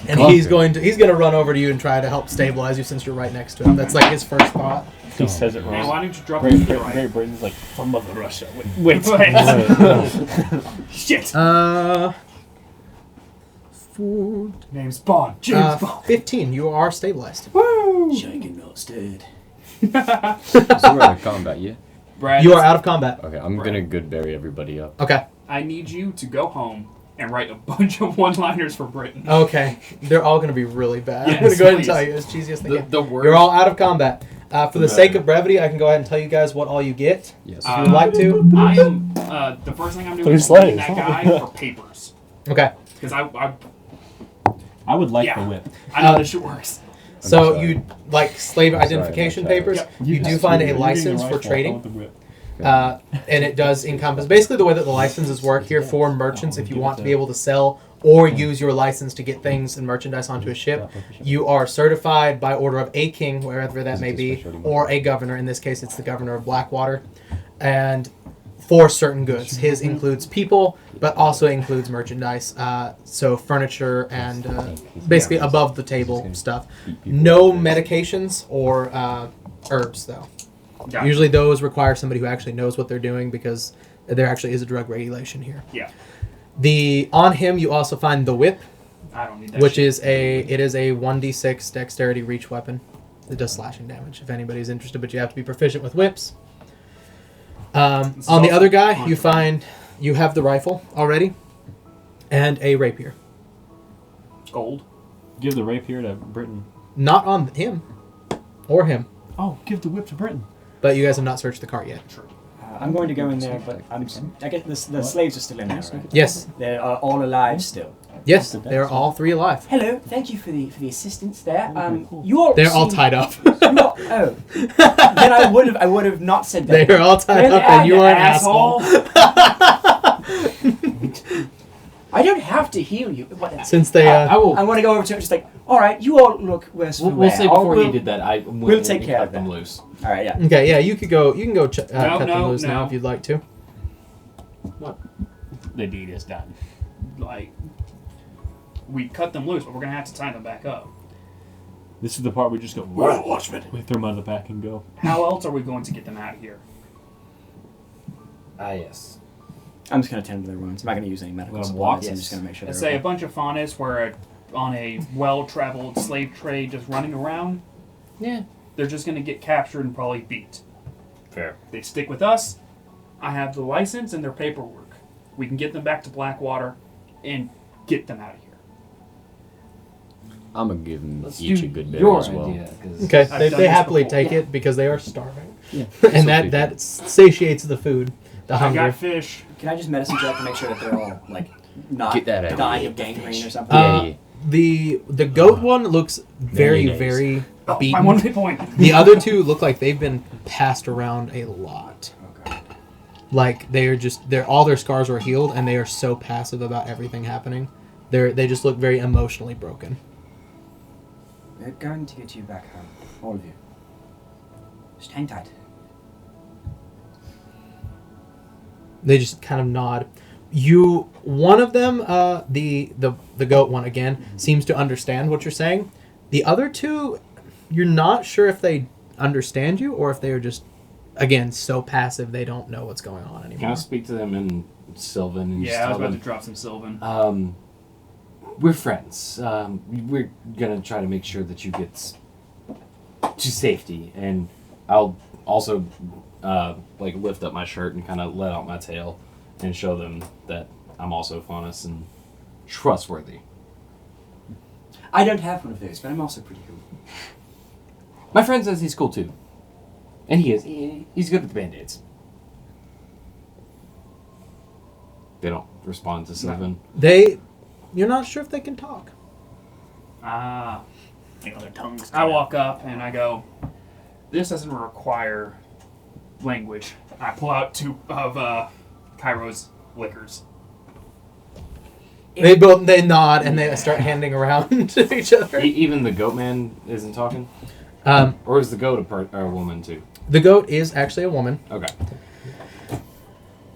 And he's gonna run over to you and try to help stabilize you since you're right next to him. That's like his first thought. He says it Man, wrong. why don't you drop Great, the Great, right? Great Britain's like from Mother Russia. Wait. Shit. Name's Bond. James Bond. 15. You are stabilized. Shaking those dead. So we're out of combat, yeah? Brad, You are out of combat. Okay, I'm gonna good bury everybody up. Okay. I need you to go home and write a bunch of one-liners for Britain. Okay. They're all gonna be really bad. I'm Yes, gonna go ahead and please. tell you as cheesy as they can. The word. You're all out of combat. For the sake of brevity, I can go ahead and tell you guys what all you get. Yes. If you would like to. I am. The first thing I'm doing Please is slay. looking that guy for papers Okay. because I I would like Yeah. the whip. know this shit works. So sorry. you like slave Sorry, identification my child. papers. Yep. You do find a license for trading. And it does encompass basically the way that the licenses work here for merchants. If you want to be able to sell or use your license to get things and merchandise onto a ship, you are certified by order of a king, wherever that may be, or a governor. In this case, it's the governor of Blackwater. And for certain goods, his includes people, but also includes merchandise. So furniture and basically above the table stuff. No medications or herbs, though. Gotcha. Usually those require somebody who actually knows what they're doing because there actually is a drug regulation here. Yeah. On him you also find the whip, I don't need that. which shit. is a 1d6 dexterity reach weapon. It does slashing damage if anybody's interested, but you have to be proficient with whips. On the also other guy, fun. you find you have the rifle already and a rapier. gold. Give the rapier to Britain. Not on him or him, Oh, give the whip to Britain. but you guys have not searched the cart yet. True. I'm going to go in there, but I guess the slaves are still in there, right? Yes, They are all alive still. yes, they're all three alive. Hello, thank you for the assistance there. You all They're all seem- tied up. you all- oh, then I would have not said that. They're all tied up, and you are an asshole. I don't have to heal you. What, Since they, I will. I want to go over to him just like, all right, you all look worse for We'll wear. say Or before we'll- you did that, I went we'll in take and care cut of them that. loose. All right, yeah. okay, yeah, you can go cut them no, loose now no. if you'd like to. The deed is done. Like, we cut them loose, but we're gonna have to tie them back up. This is the part we just go, where's the watchman? We throw them out of the back and go. How else are we going to get them out of here? Ah, yes. I'm just going to tend to their wounds. I'm not going to use any medical Gonna supplies. walk? I'm Yes. just going to make sure Let's they're say a okay. bunch of faunus were on a well-traveled slave trade just running around. Yeah. They're just gonna get captured and probably beat. Fair. They stick with us. I have the license and their paperwork. We can get them back to Blackwater and get them out of here. I'm gonna give them Let's each do a good bit your as well. idea, 'cause Okay, I've they done this happily before. take it because they are starving. Yeah. And that satiates the food, the I hunger. got fish. Can I just medicine check to make sure that they're all, like, not Get that out of dying here. of gangrene or something? Uh, the goat one looks very, Mayonnaise. very Oh, my beaten. 1 hit point. The other two look like they've been passed around a lot. Okay. Like they're all their scars are healed and they are so passive about everything happening. They just look very emotionally broken. We're going to get you back home. All of you. Just hang tight. They just kind of nod. One of them, the goat one again, seems to understand what you're saying. The other two, you're not sure if they understand you or if they are just, again, so passive they don't know what's going on Can I anymore. speak to them in Sylvan? And just Yeah, I was tell about to them, drop some Sylvan. we're friends. We're gonna try to make sure that you get to safety, and I'll also like lift up my shirt and kind of let out my tail and show them that I'm also faunus and trustworthy. I don't have one of those, but I'm also pretty cool. My friend says he's cool too, and he is. He's good with the band-aids. They don't respond to Sylvan. You're not sure if they can talk. Ah. Their tongues. I walk up and I go, this doesn't require language. I pull out 2 of Cairo's liquors. They nod and they start handing around to each other. Even the goat man isn't talking? Or is the goat a woman too? The goat is actually a woman. Okay.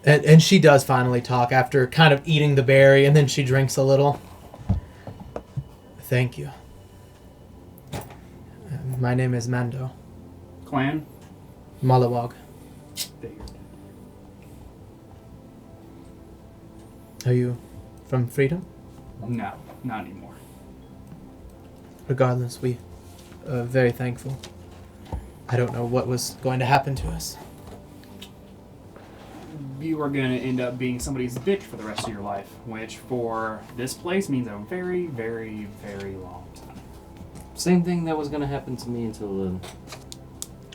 And she does finally talk after kind of eating the berry, and then she drinks a little. Thank you. My name is Mando. Clan? Malawag. Figured. Are you from Freedom? No, not anymore. Regardless, we are very thankful. I don't know what was going to happen to us. You are going to end up being somebody's bitch for the rest of your life, which for this place means a very, very, very long time. Same thing that was going to happen to me until a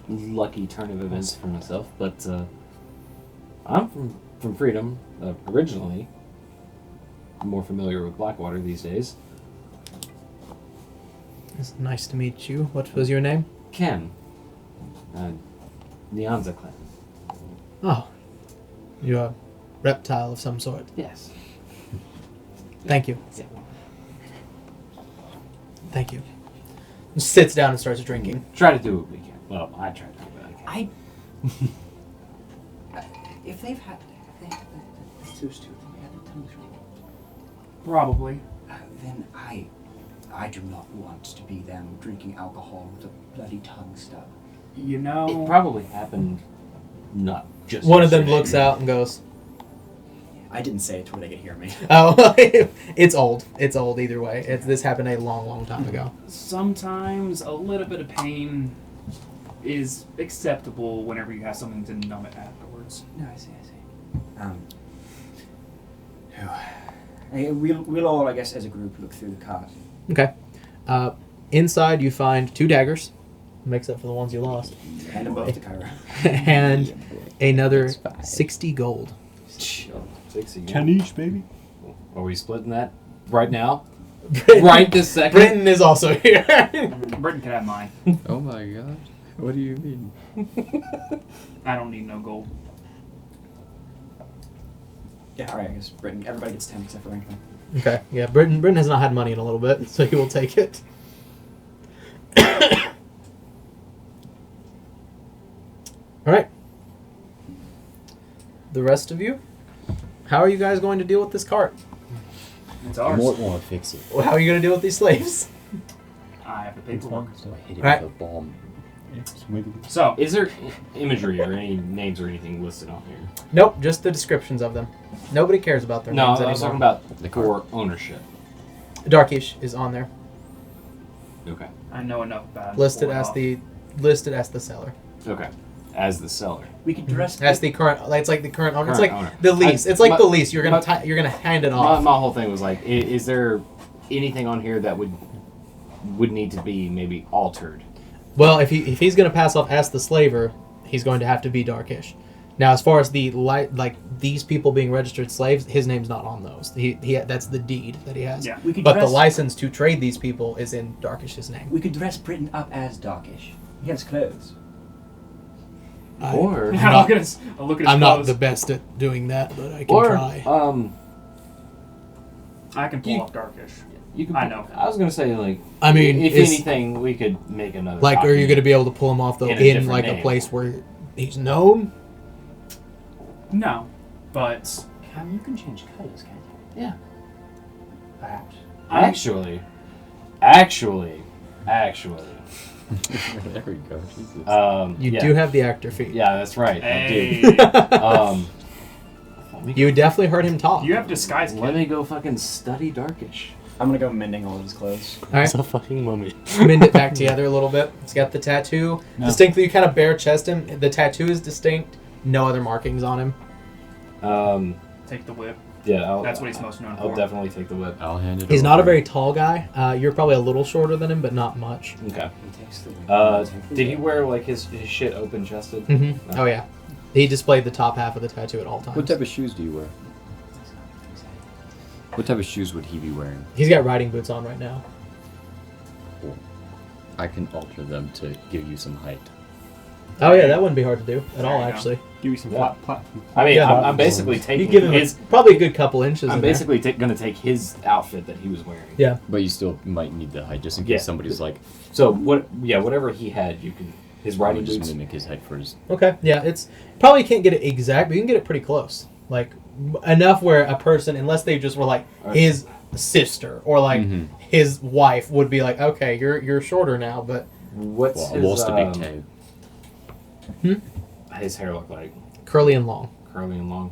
lucky turn of events for myself. But I'm from Freedom originally. I'm more familiar with Blackwater these days. It's nice to meet you. What was your name? Ken. Nyanza clan. Oh, you're a reptile of some sort. Yes. Thank you. Yeah. Thank you. Sits down and starts drinking. Try to do what we can. Well, I try to do what I can. If they've had those two, they had the tongues ring. Probably. Then I do not want to be them drinking alcohol with a bloody tongue stuck. You It know, probably happened not just One of them yesterday. looks out and goes, I didn't say it to where they could hear me. "Oh, it's old. It's old either way. This happened a long, long time ago." sometimes a little bit of pain is acceptable whenever you have something to numb it afterwards. No, I see. We'll all, I guess, as a group, look through the cart. Okay. Inside, you find 2 daggers. Makes up for the ones you lost. Hand them both to Kyra. And another 60 gold. 60 10 each, baby. Are we splitting that right now? Right this second? Britton is also here. Britton can have mine. Oh my god. What do you mean? I don't need no gold. Yeah, alright, I guess Britain, everybody gets 10 except for Rankin. Okay, yeah, Britton has not had money in a little bit, so he will take it. Alright. The rest of you? How are you guys going to deal with this cart? It's I ours. might want to fix it. Well, how are you going to deal with these slaves? I have the paperwork. So I hit it Alright. with a bomb. So, Is there imagery or any names or anything listed on here? Nope, just the descriptions of them. Nobody cares about their No, names I was anymore. talking about The for ownership. Darkish is on there, Okay. I know enough about it. listed to pull it as off. the seller. Okay. As the seller. We could dress As the current, like, it's like the current owner. It's Current like owner. the lease. I- It's like my- the lease. You're gonna my- you're gonna hand it My, off. my whole thing was like, is there anything on here that would need to be maybe altered? Well, if he's going to pass off as the slaver, he's going to have to be Darkish. Now, as far as the like these people being registered slaves, his name's not on those. He that's the deed that he has. Yeah. We could But dress, the license to trade these people is in Darkish's name. We could dress Britain up as Darkish. He has clothes. Or I'm I'll not, look at his I'm not clothes. the best at doing that, but I can try. I can pull You- off Darkish. you could. I know. I was gonna say like. I mean, if is- anything, we could make another. Like, are you going to be able to pull him off though In a in different like a name. place where he's known? No, but You can change colors, can't you? Yeah. Perhaps. Actually. There we go. Jesus. You yeah. do have the actor feat. Yeah, that's right. I hey, do. Let me, You definitely heard him talk. you have disguise let kit. me go fucking study Darkish. I'm gonna go mending all of his clothes. All right. It's a fucking mummy. Mend it back together a little bit. It's got the tattoo. No. Distinctly, you kind of bare chest him. The tattoo is distinct. No other markings on him. Take the whip. Yeah, That's what he's most known I'll for. definitely take the whip. I'll hand it He's over. not a very tall guy. You're probably a little shorter than him, but not much. Okay. He takes the Did he wear like his shit open chested? Mm-hmm. Oh yeah. He displayed the top half of the tattoo at all times. What type of shoes do you wear? What type of shoes would he be wearing? He's got riding boots on right now. Cool. I can alter them to give you some height. Oh yeah, that wouldn't be hard to do at all, There you go. actually. Give you some Yeah. platform. I mean, Yeah. I'm basically You taking give him his. probably a good couple inches. I'm in there. basically gonna take his outfit that he was wearing. Yeah. But you still might need the height just in case Yeah. somebody's like, So what? Yeah, whatever he had, you can. His I riding would just boots. mimic his height for his. Okay. Yeah, it's probably can't get it exact, but you can get it pretty close. Like enough where a person, unless they just were like Alright. his sister or like Mhm. his wife, would be like, okay, you're shorter now, but What's Well, I his, lost a big toe. his hair look like? curly and long. Curly and long.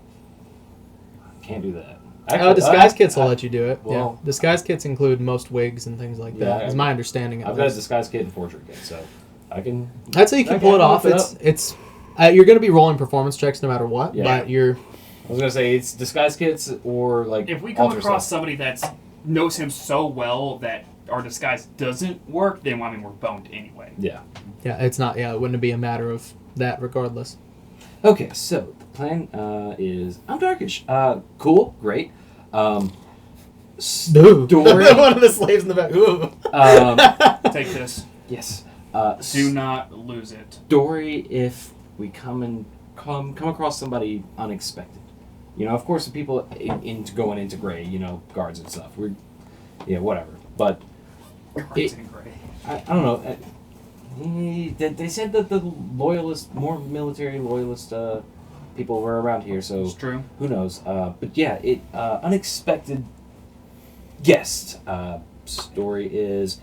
Can't do that. Disguise kits will let you do it. well- yeah. Disguise kits include most wigs and things like that. Yeah, Is my understanding. At I've got a least. disguise kit and portrait kit, so I can. I'd say you can Okay, pull it I'll off. look it It's you're going to be rolling performance checks no matter what, Yeah. but you're I was gonna say it's disguise kits or like. If we come alter across stuff. somebody that knows him so well that our disguise doesn't work, then I mean we're boned anyway. Yeah. it's not. Yeah, it wouldn't be a matter of that regardless. Okay, so the plan is I'm Darkish. Cool, great. Ooh. Story. One of the slaves in the back. Ooh. Take this. Yes. Do not lose it. Story if we come across somebody unexpected. You know, of course, the people going into Grae, you know, guards and stuff. Whatever. But Cards in Grae. I don't know. They said that the more military loyalist people were around here, so It's true. who knows? But yeah, unexpected guest. Story is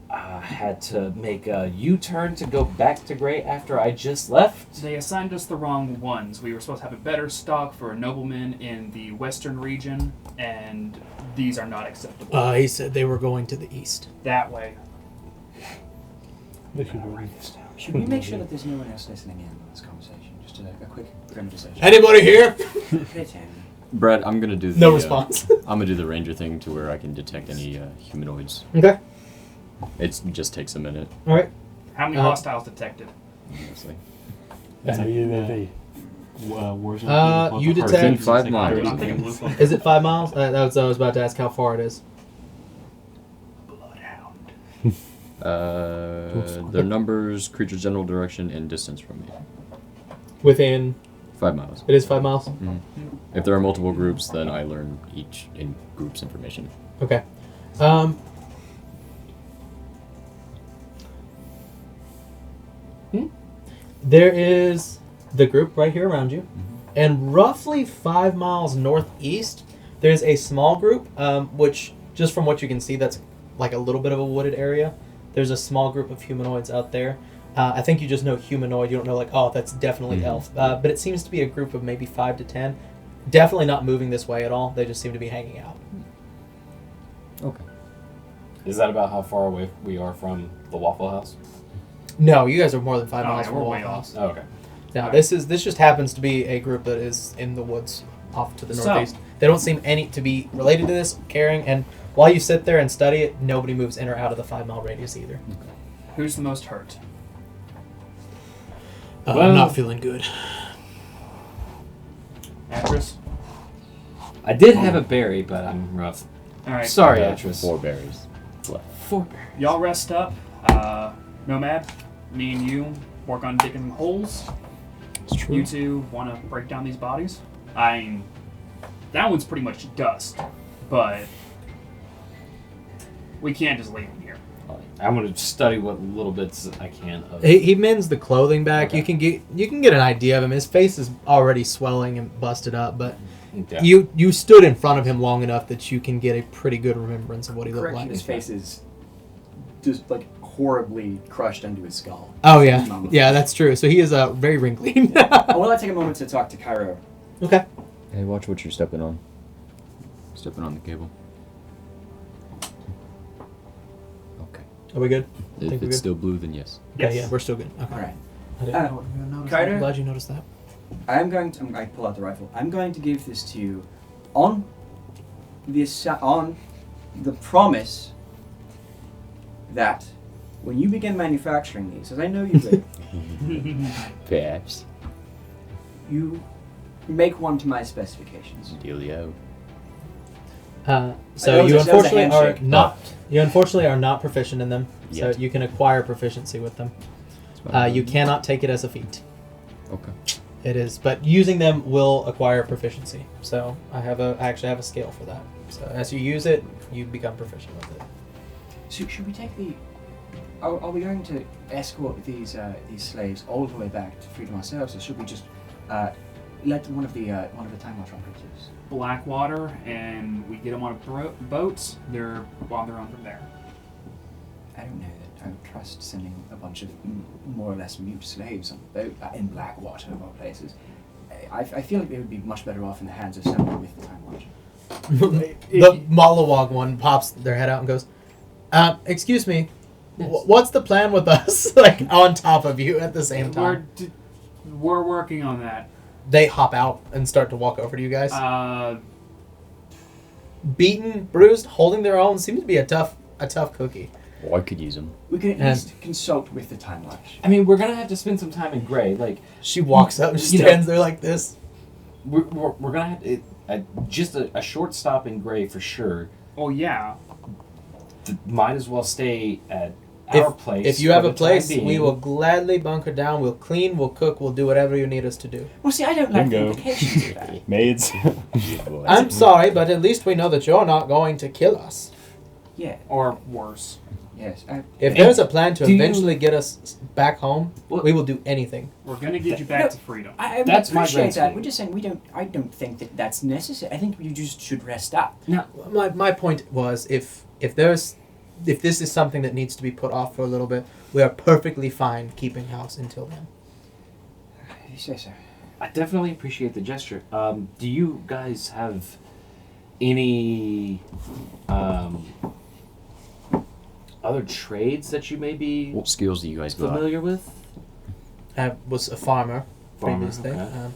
had to make a U-turn to go back to Grae after I just left. They assigned us the wrong ones. We were supposed to have a better stock for noblemen in the western region, and these are not acceptable. He said they were going to the east. That way. They should go. Should we make sure that there's no one else listening in on this conversation? Just a quick conversation. Anybody here? Brett, I'm gonna do the, No response. I'm gonna do the ranger thing to where I can detect any humanoids. Okay. It just takes a minute, All right. How many hostiles detected? honestly. You detect- Within 5 miles. I'm thinking blue phone. Is it 5 miles? That was I was about to ask how far it is. Bloodhound. Their numbers, creature's general direction, and distance from me. Within. 5 miles. It is 5 miles. If there are multiple groups, then I learn each in group's information. Okay. There is the group right here around you, and roughly 5 miles northeast, there's a small group, which, just from what you can see, that's like a little bit of a wooded area. There's a small group of humanoids out there. I think you just know humanoid. You don't know, like, oh, that's definitely elf. But it seems to be a group of maybe 5 to 10. Definitely not moving this way at all. They just seem to be hanging out. Okay. Is that about how far away we are from the Waffle House? No, you guys are more than 5 miles yeah, from the we're way Waffle off. House. Oh, okay. No, Alright. this just happens to be a group that is in the woods off to the So- northeast. They don't seem any to be related to this, caring, and while you sit there and study it, nobody moves in or out of the 5 mile radius either. Who's the most hurt? I'm Well- not feeling good. Actress? I did have a berry, but I'm rough. Alright. Sorry, I have Actress. 4 berries. 4 berries. Y'all rest up. Nomad, me and you work on digging holes. It's true. You two want to break down these bodies? That one's pretty much dust, but we can't just leave them here. I'm going to study what little bits I can of He mends the clothing back. Okay. You can get an idea of him. His face is already swelling and busted up, but Yeah. you stood in front of him long enough that you can get a pretty good remembrance of what he looked Correction, like. his face is just like horribly crushed into his skull. Oh yeah, Mummified. yeah, that's true. So he is very wrinkly. I will take a moment to talk to Cairo. Okay. Hey, watch what you're stepping on. Stepping on the cable. Okay. Are we good? If Think we're it's good? still blue, then yes. Okay, Yes. yeah, we're still good. Okay. All right. I didn't know you noticed that. Carter? I'm glad you noticed that. I pull out the rifle. I'm going to give this to you on the promise that when you begin manufacturing these, as I know you will, Perhaps. you make one to my specifications. Dealio. So That was you a unfortunately are handshake. not proficient in them. So Yet. you can acquire proficiency with them. You cannot take it as a feat. Okay. It is, but using them will acquire proficiency. So I actually have a scale for that. So as you use it, you become proficient with it. So should we take the? Are we going to escort these slaves all the way back to freedom ourselves, or should we just let one of the time watch operatives? Blackwater, and we get them on a boat. They're on their own from there. I don't know that I would trust sending a bunch of more or less mute slaves on a boat in Blackwater of all places. I feel like they would be much better off in the hands of someone with the time watch. The Malawag one pops their head out and goes, "Excuse me, what's the plan with us?" Like on top of you at the same time. We're working on that. They hop out and start to walk over to you guys. Beaten, bruised, holding their own, seems to be a tough cookie. Well, I could use them. We can at And- least consult with the time watch. I mean, we're going to have to spend some time in Grae. Like, She walks up and You know- stands there like this. we're going to have to, just a short stop in Grae for sure. Well, yeah. Might as well stay at our place. If you for have the a place, time being. we will gladly bunker down. We'll clean, we'll cook, we'll do whatever you need us to do. Well, see, I don't like the Bingo. implications of that. Maids. I'm sorry, but at least we know that you're not going to kill us. Yeah. Or worse. Yes. If there's a plan to Do you- eventually get us back home, Well- we will do anything. We're gonna get you back to freedom. I That's my appreciate grand that. scheme. We're just saying I don't think that that's necessary. I think you just should rest up. My point was if this is something that needs to be put off for a little bit, we are perfectly fine keeping house until then. You say so. I definitely appreciate the gesture. Do you guys have any other trades that you may be What skills do you guys got? familiar with? I was a farmer Farmer, previously, okay.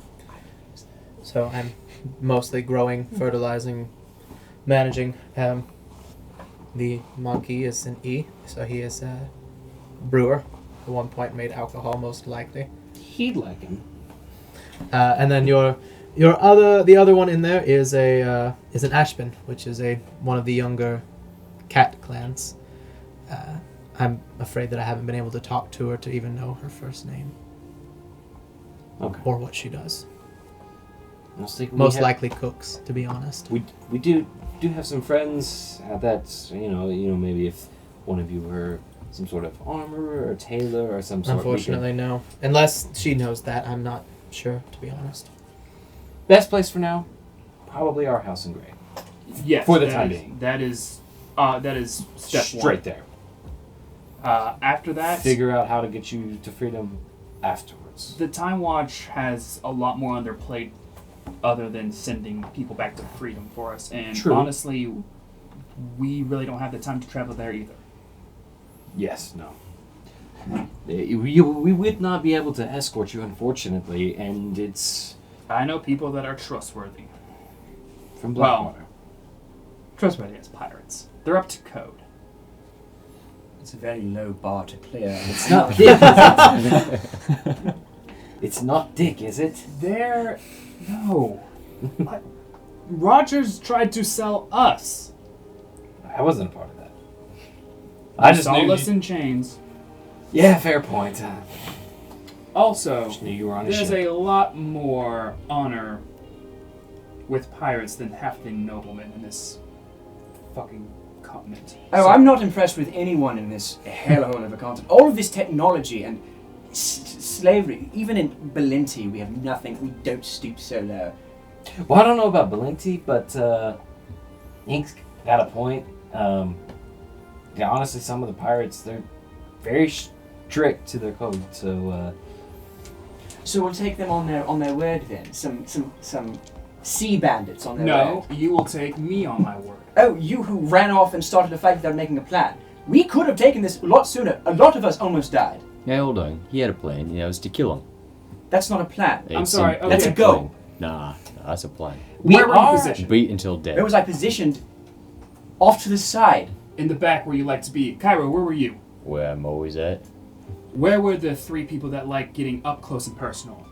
so I'm mostly growing, fertilizing, managing. The monkey is an E, so he is a brewer. At one point made alcohol, most likely. He'd like him. And then the other one in there is an Ashbin, which is one of the younger cat clans. I'm afraid that I haven't been able to talk to her to even know her first name Okay. or what she does. I was thinking Most likely cooks, to be honest. we do have some friends that you know maybe if one of you were some sort of armorer or tailor or some sort. Unfortunately, no. Unless she knows that, I'm not sure, to be honest. Best place for now, probably our house in Grae. Yes. For the that time is- being. That is step Straight there. one. After that, Figure out how to get you to freedom afterwards. the Time Watch has a lot more on their plate other than sending people back to freedom for us. And True. honestly, we really don't have the time to travel there either. Yes, no. We would not be able to escort you, unfortunately, and it's I know people that are trustworthy. from Well- Blackwater. Trustworthy as pirates. They're up to code. It's a very low bar to clear. It's not Dick, is it? It's not Dick, is it? No. Rogers tried to sell us. I wasn't a part of that. I just sold knew. us in chains. Yeah, fair point. Also, Just knew you were on a there's ship. a lot more honor with pirates than half the noblemen in this fucking continent. Oh, So- I'm not impressed with anyone in this hellhole of a continent. All of this technology and slavery, even in Belinti, we have nothing. We don't stoop so low. Well, I don't know about Belinti, but Ink's got a point. Yeah, honestly, some of the pirates, they're very strict to their code, so So we'll take them on their word then. Some sea bandits on their No, word. you will take me on my word. Oh, you who ran off and started a fight without making a plan. We could have taken this a lot sooner. A lot of us almost died. Yeah, hold on. He had a plan. Yeah, it was to kill him. That's not a plan. It's sorry, a- okay. That's a it's go. plan. Nah, that's a plan. Where were you are- positioned? Beat until dead. Where was I positioned? Off to the side. In the back where you like to be. Cairo, where were you? Where I'm always at. Where were the three people that like getting up close and personal?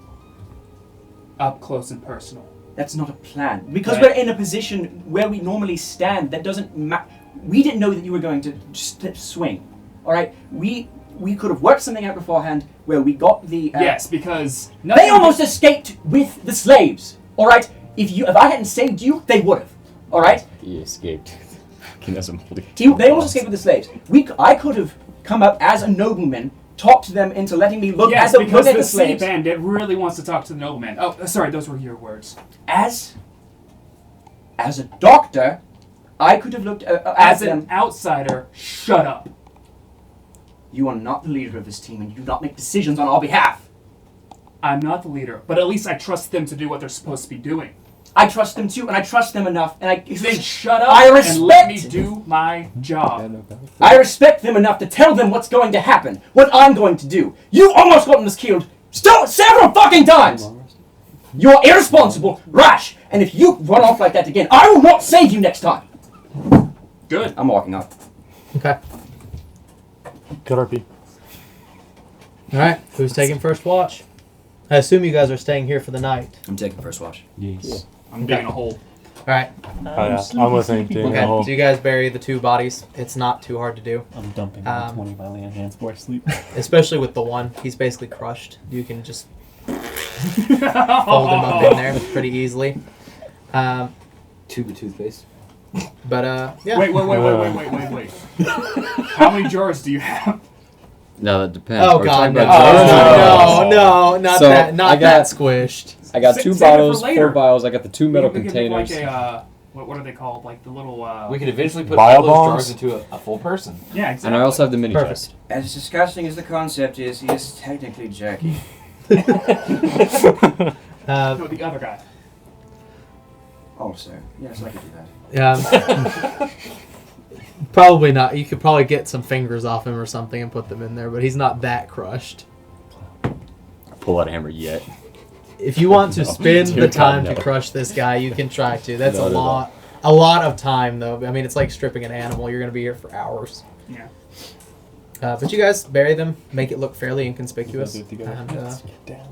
Up close and personal. That's not a plan. Because Right. we're in a position where we normally stand, that doesn't matter. We didn't know that you were going to just swing. All right? We could have worked something out beforehand where we got the... Yes, because They almost escaped with the slaves. All right? If I hadn't saved you, they would have. All right? He escaped. He doesn't hold it. They almost escaped with the slaves. I could have come up as a nobleman, talked them into letting me look Yes, at because the the sea slaves. bandit really wants to talk to the nobleman. Oh, sorry, those were your words. As a doctor, I could have looked at As them. an outsider, shut up. You are not the leader of this team, and you do not make decisions on our behalf. I'm not the leader, but at least I trust them to do what they're supposed to be doing. I trust them too, and I trust them enough, and Then shut up I and let me respect- do my job. I respect them enough to tell them what's going to happen, what I'm going to do. You almost got us killed several fucking times. You are irresponsible, rash, and if you run off like that again, I will not save you next time. Good. I'm walking off. Okay. Good RP. Alright, who's taking first watch? I assume you guys are staying here for the night. I'm taking first watch. Yes. I'm digging a hole. All right. Oh yeah, I'm with him too. Okay. So you guys bury the 2 bodies. It's not too hard to do, I'm dumping 20 violin hands before I sleep. especially with the one. He's basically crushed. You can just fold him up in there pretty easily. Tube of toothpaste. But yeah. Wait. How many jars do you have? No, that depends. Oh Are we god, talking no. about No, not So, that, not I got- that squished. I got Save 2 it for bottles, later. 4 vials. I got the 2 metal We could make, containers. like a, what are they called? Like the little. We could eventually put Bio all those bombs? jars into a full person. Yeah, exactly. And I also have the mini Perfect. chest. As disgusting as the concept is, he is technically jerky. No, the other guy. Also, yes, I could do that. Probably not. You could probably get some fingers off him or something and put them in there, but he's not that crushed. Pull out a hammer yet. If you want to No. spend Dear the God, time no. to crush this guy, you can try to. That's Not a at all. lot. A lot of time, though. I mean, it's like stripping an animal. You're going to be here for hours. Yeah. But you guys bury them, make it look fairly inconspicuous, and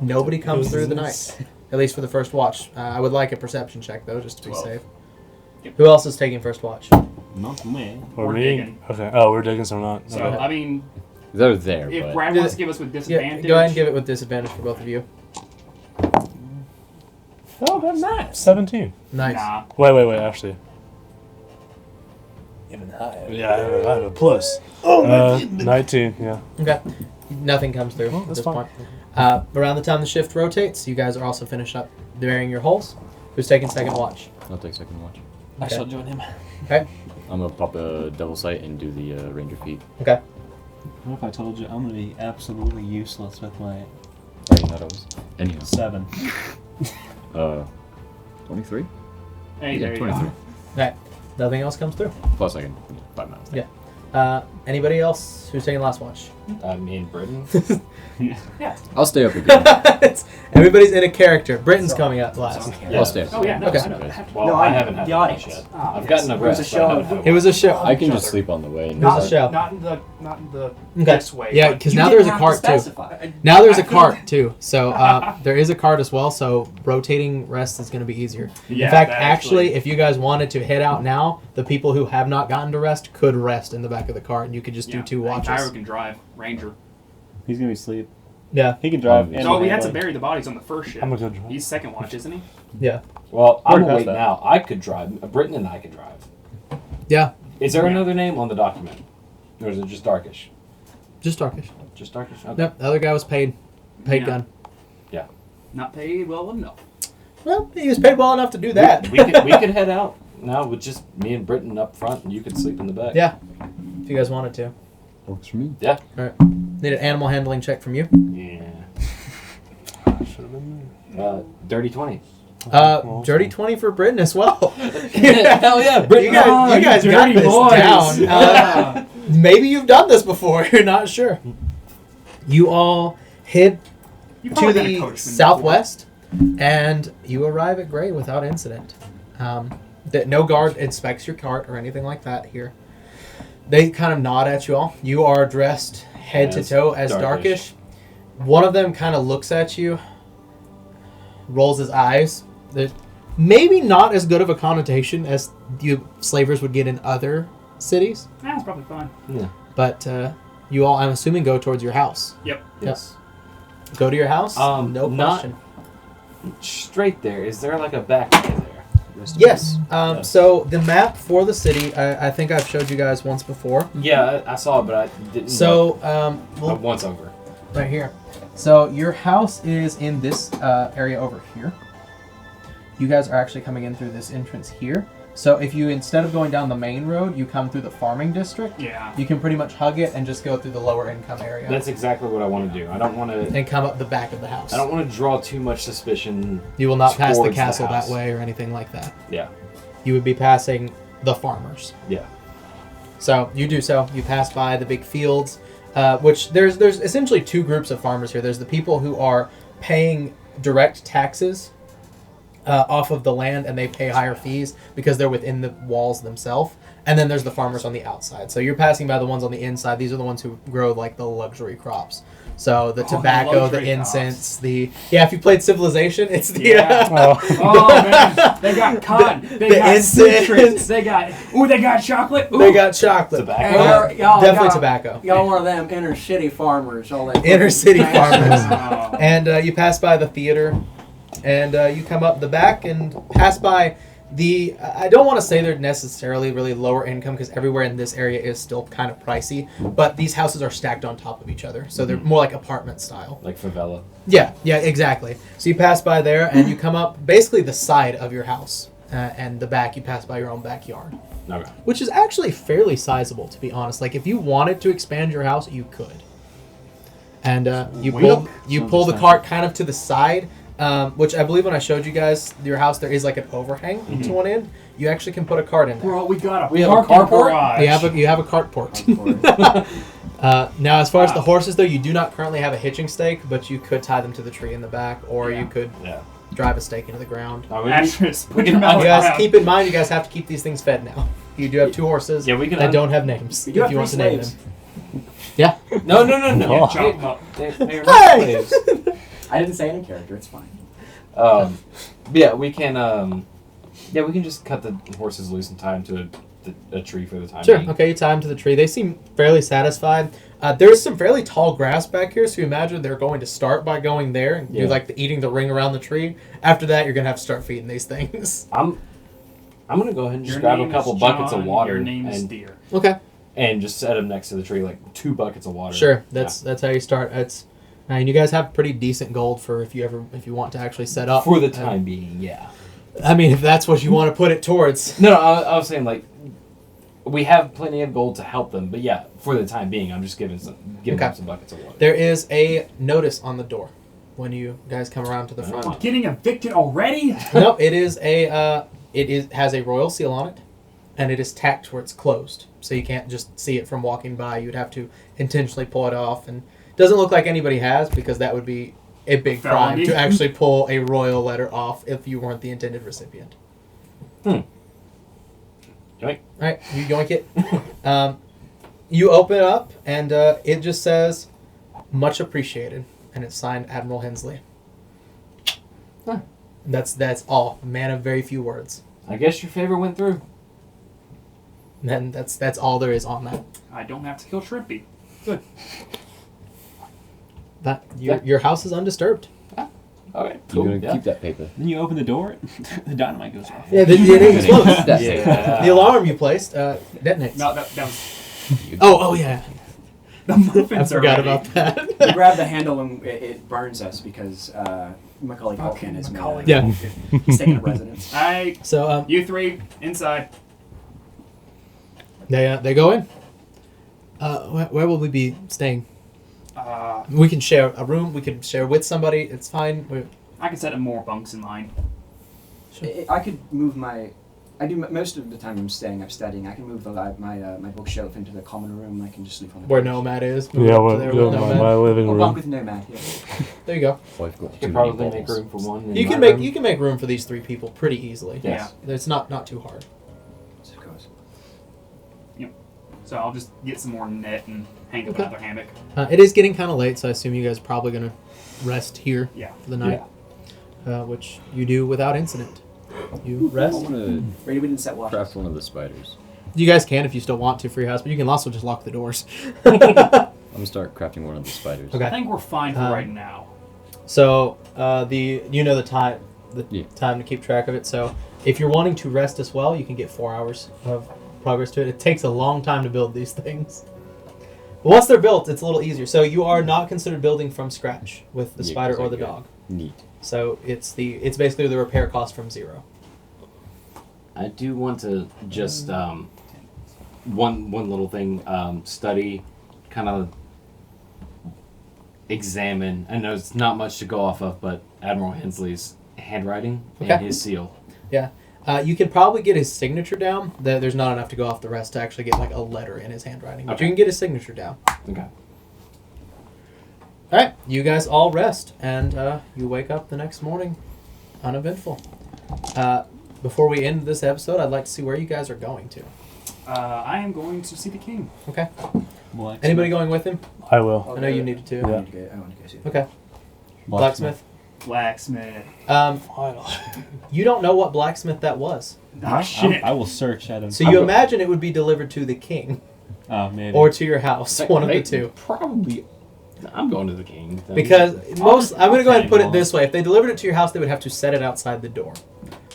nobody comes through the night. At least for the first watch. I would like a perception check, though, just to be 12. safe. Yep. Who else is taking first watch? Not me. Or We're me? digging. Okay. Oh, we're digging, so we're not. So, okay. I mean, They're there, if but Brad wants to give us with Yeah, disadvantage. go ahead and give it with disadvantage for both of you. Oh, that's nice. 17. Nice. Nah. Wait, actually. Even higher. Yeah, I have a plus. Oh, 19, yeah. Okay. Nothing comes through at that's this fine. point. Around the time the shift rotates, you guys are also finished up burying your holes. Who's taking second watch? I'll take second watch. I Okay. shall join him. Okay. I'm gonna pop a double sight and do the ranger feat. Okay. What if I told you I'm gonna be absolutely useless with my Oh, you know that was. Anyhow. 7? 23? Hey, Yeah, there you 23. go. Okay. Nothing else comes through. Plus I can 5 miles. Yeah. Anybody else who's taking last watch? Me and Britain. I'll stay up again. Everybody's in a character. Britain's coming up last. I'll stay up. Oh, yeah, no, Okay. I know. I have to- Well, No, I I'm haven't had the a watch audience. yet. Ah, I've yes. gotten a It was a rest. but I haven't show. had a It was a show. I can just sleep on the way. It was a show. Not in the Okay. this way. Yeah, but- because You now didn't there's a have cart to too. specify. Now there's a cart too. So there is a cart as well. So rotating rest is going to be easier. Yeah, In fact, that actually, if you guys wanted to head out now, the people who have not gotten to rest could rest in the back of the cart, and you could just do yeah, 2 and Cairo watches. can drive. Ranger. He's gonna be asleep. Yeah. He can drive. Um, any No, we had way. to bury the bodies on the first shift. I'm a good driver. He's second watch, isn't he? Yeah. Well, I'm Word awake past that. now. I could drive. Britain and I could drive. Yeah. Is there Yeah. another name on the document? Or is it just Darkish? Just Darkish. Just Darkish? Okay. Yep. The other guy was paid. Paid Yeah. gun. Not paid well enough. Well, he was paid well enough to do that. We could head out now with just me and Britain up front, and you could sleep in the back. Yeah. If you guys wanted to. Works for me. Need an animal handling check from you. Yeah. Should have been Dirty 20. Dirty 20 for Britain as well. Hell yeah, You guys got dirty this boys. down. Yeah. Maybe you've done this before. You're not sure. You all head You've to probably been a the coachman southwest, and you arrive at Grae without incident. That no guard inspects your cart or anything like that here. They kind of nod at you all. You are dressed head to As toe as Darkish. One of them kind of looks at you, rolls his eyes. There's maybe not as good of a connotation as you slavers would get in other cities, before. That's probably fine. Yeah. but you all, I'm assuming, go towards your house. Yep. Yes. Go to your house. No not- question. Straight there. Is there like a back way there? Yes. So the map for the city, I think I've showed you guys once before. Yeah, I saw it, but I didn't. So know. Once over. right here. So your house is in this area over here. You guys are actually coming in through this entrance here. So if you, instead of going down the main road, you come through the farming district, Yeah. you can pretty much hug it and just go through the lower income area. That's exactly what I want to do. I don't want to. and come up the back of the house. I don't want to draw too much suspicion. You will not pass the towards the castle that house. way or anything like that. Yeah. You would be passing the farmers. Yeah. So you do so. You pass by the big fields, which there's essentially 2 groups of farmers here. There's the people who are paying direct taxes off of the land, and they pay higher fees because they're within the walls themselves. And then there's the farmers on the outside. So you're passing by the ones on the inside. These are the ones who grow like the luxury crops. So the tobacco, the luxury incense, if you played Civilization, it's the Yeah. Oh man, they got cotton, they the got incense. citrus, they got chocolate. Ooh. they got chocolate. Tobacco. Definitely tobacco. Y'all one of them inner city farmers. All that Inner city farmers. Oh. And you pass by the theater, and you come up the back and pass by the. I don't want to say they're necessarily really lower income because everywhere in this area is still kind of pricey, but these houses are stacked on top of each other, so they're more like apartment style. Like favela. Yeah, exactly. So you pass by there, and you come up basically the side of your house, and the back you pass by your own backyard, Okay. which is actually fairly sizable, to be honest. Like if you wanted to expand your house, you could. And you pull the cart kind of to the side, which I believe when I showed you guys your house, there is like an overhang to one end. You actually can put a cart in there. Bro, we got a We have a parking carport? garage. You have a carport. Now, as far as the horses, though, you do not currently have a hitching stake, but you could tie them to the tree in the back, or you could Yeah. drive a stake into the ground. Actress, we put can- your mouth You guys down. keep in mind, you guys have to keep these things fed now. You do have 2 horses Yeah, we can. that don't have names. We do if have you want to 3 name slaves. them. Yeah. No. Oh. Chop 'em up. They're not Hey! slaves. I didn't say any character. It's fine. Yeah, we can. Yeah, we can just cut the horses loose and tie them to a tree for the time Sure. being. Okay, you tie them to the tree. They seem fairly satisfied. There's some fairly tall grass back here, so you imagine they're going to start by going there and do Yeah. like eating the ring around the tree. After that, you're gonna have to start feeding these things. I'm gonna go ahead and just Your grab a name couple is buckets John, of water Your name is and Deer. Okay. just set them next to the tree, like 2 buckets of water. Sure. That's how you start. And you guys have pretty decent gold for if you want to actually set up For the time being, yeah. I mean, if that's what you want to put it towards. No, I was saying like we have plenty of gold to help them, but yeah, for the time being, I'm just giving them some buckets of water. There is a notice on the door when you guys come around to the front. Getting evicted already? Nope, it has a royal seal on it, and it is tacked where it's closed, so you can't just see it from walking by. You'd have to intentionally pull it off, and it doesn't look like anybody has because that would be a big crime Felony. to actually pull a royal letter off if you weren't the intended recipient. Yoink. All right, you yoink it. You open it up, and it just says, "Much appreciated," and it's signed Admiral Hensley. Huh. That's all. Man of very few words. I guess your favor went through. And that's all there is on that. I don't have to kill Shrimpy. Good. That your house is undisturbed. Okay, You're cool. gonna Yeah. keep that paper. Then you open the door, the dynamite goes off. Yeah, it explodes. That's Yeah. The alarm you placed detonates. No, that was Oh yeah. the muffins. I forgot are ready. about that. We grab the handle and it burns us because Macaulay Fucking Culkin is Macaulay. Yeah. He's taking a residence. Alright, So you 3 inside. they go in. Where will we be staying? We can share a room. We can share with somebody. It's fine. I can set up more bunks in line. I could move my. I do most of the time I'm studying. I can move my bookshelf into the common room. I can just sleep on the Where couch. Nomad is. Yeah, Move up to there with Nomad. my living Oh, room. bunk with Nomad. Yeah. There you go. Oh, I've got You too can many probably make balls. room for one. in You my can make room. room for these 3 people pretty easily. Yes. It's not too hard. Of course. So I'll just get some more net and hang up Okay. another hammock. It is getting kind of late, so I assume you guys are probably gonna rest here Yeah. for the night, which you do without incident. You I rest. want to Ready? We didn't set watches. craft one of the spiders. You guys can if you still want to for your house, but you can also just lock the doors. I'm gonna start crafting one of the spiders. Okay. I think we're fine for right now. So the time Yeah. time to keep track of it. So if you're wanting to rest as well, you can get 4 hours of progress to it. It takes a long time to build these things. But once they're built, it's a little easier. So you are not considered building from scratch with the Yeah, spider 'cause or the I get dog. Neat. So it's basically the repair cost from 0. I do want to just one little thing study, kind of examine. I know it's not much to go off of, but Admiral Hensley's handwriting Okay. and his seal. Yeah. You can probably get his signature down. There's not enough to go off the rest to actually get like a letter in his handwriting. But Okay. you can get his signature down. Okay. All right. You guys all rest, and you wake up the next morning uneventful. Before we end this episode, I'd like to see where you guys are going to. I am going to see the king. Okay. Blacksmith. Anybody going with him? I will. I know you needed to. I want to go see. Okay. Blacksmith. Blacksmith. Finally. You don't know what blacksmith that was. Ah, shit. I will search at him. So you imagine it would be delivered to the king Oh, maybe. or to your house, one of the two. Probably. I'm going to the king. Then. Because I'm going to go ahead and put it Tag this way: if they delivered it to your house, they would have to set it outside the door,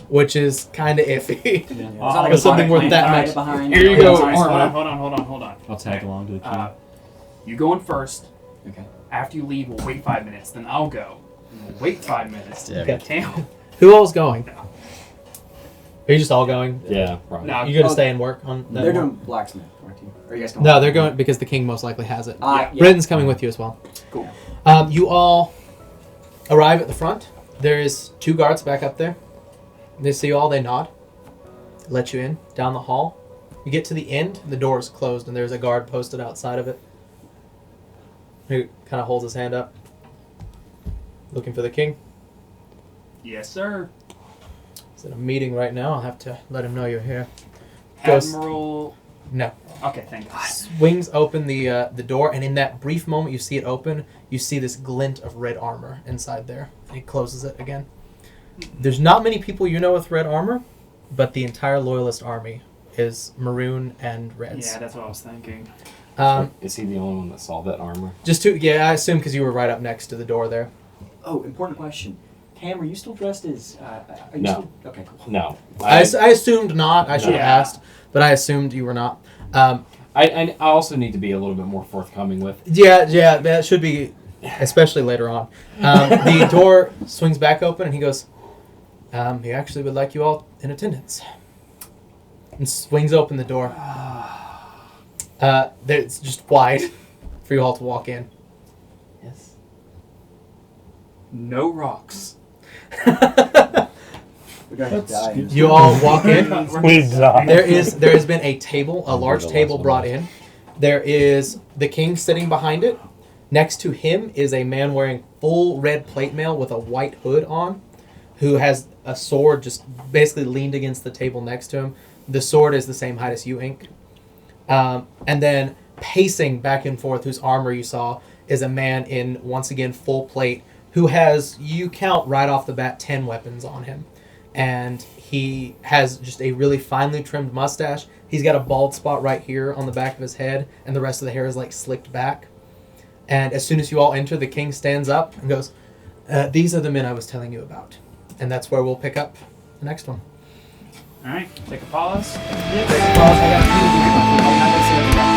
which is kind of iffy. Yeah. It's not like Or something worth that right much. behind. Here you go. Hold on, armor. hold on. I'll tag along to the king. You go in first. Okay. After you leave, we'll wait 5 minutes. Then I'll go. And we'll wait 5 minutes. Okay. Damn. Who all's going? Are you just all going? Yeah, probably. No, You're going to stay and work on that They're one? doing blacksmith, aren't you? Are you guys going? No, they're going because the king most likely has it. Yeah. Britton's coming with you as well. Cool. You all arrive at the front. There is 2 guards back up there. They see you all. They nod. Let you in down the hall. You get to the end. The door is closed, and there's a guard posted outside of it. He kind of holds his hand up, looking for the king. Yes, sir. He's in a meeting right now. I'll have to let him know you're here. Goes- Admiral. No. Okay, thank God. Swings open the door, and in that brief moment you see it open, you see this glint of red armor inside there. He closes it again. There's not many people you know with red armor, but the entire Loyalist army is maroon and reds. Yeah, that's what I was thinking. Is he the only one that saw that armor? I assume because you were right up next to the door there. Oh, important question. Cam, are you still dressed as? Are you No. Still, okay, cool. No. I assumed not. I should have Yeah. asked, but I assumed you were not. I also need to be a little bit more forthcoming with. Yeah, that should be, especially later on. The door swings back open, and he goes, he actually would like you all in attendance. And swings open the door. It's just wide for you all to walk in. Yes. No rocks. We're gonna die. in this You room. all walk in. We died. There has been a table, a large the last table one. brought in. There is the king sitting behind it. Next to him is a man wearing full red plate mail with a white hood on, who has a sword just basically leaned against the table next to him. The sword is the same height as you, Ink. And then pacing back and forth, whose armor you saw, is a man in, once again, full plate, who has, you count right off the bat, 10 weapons on him. And he has just a really finely trimmed mustache. He's got a bald spot right here on the back of his head, and the rest of the hair is like slicked back. And as soon as you all enter, the king stands up and goes, these are the men I was telling you about. And that's where we'll pick up the next one. All right, take a pause. Take a pause. I got to pee. I'm not gonna say it.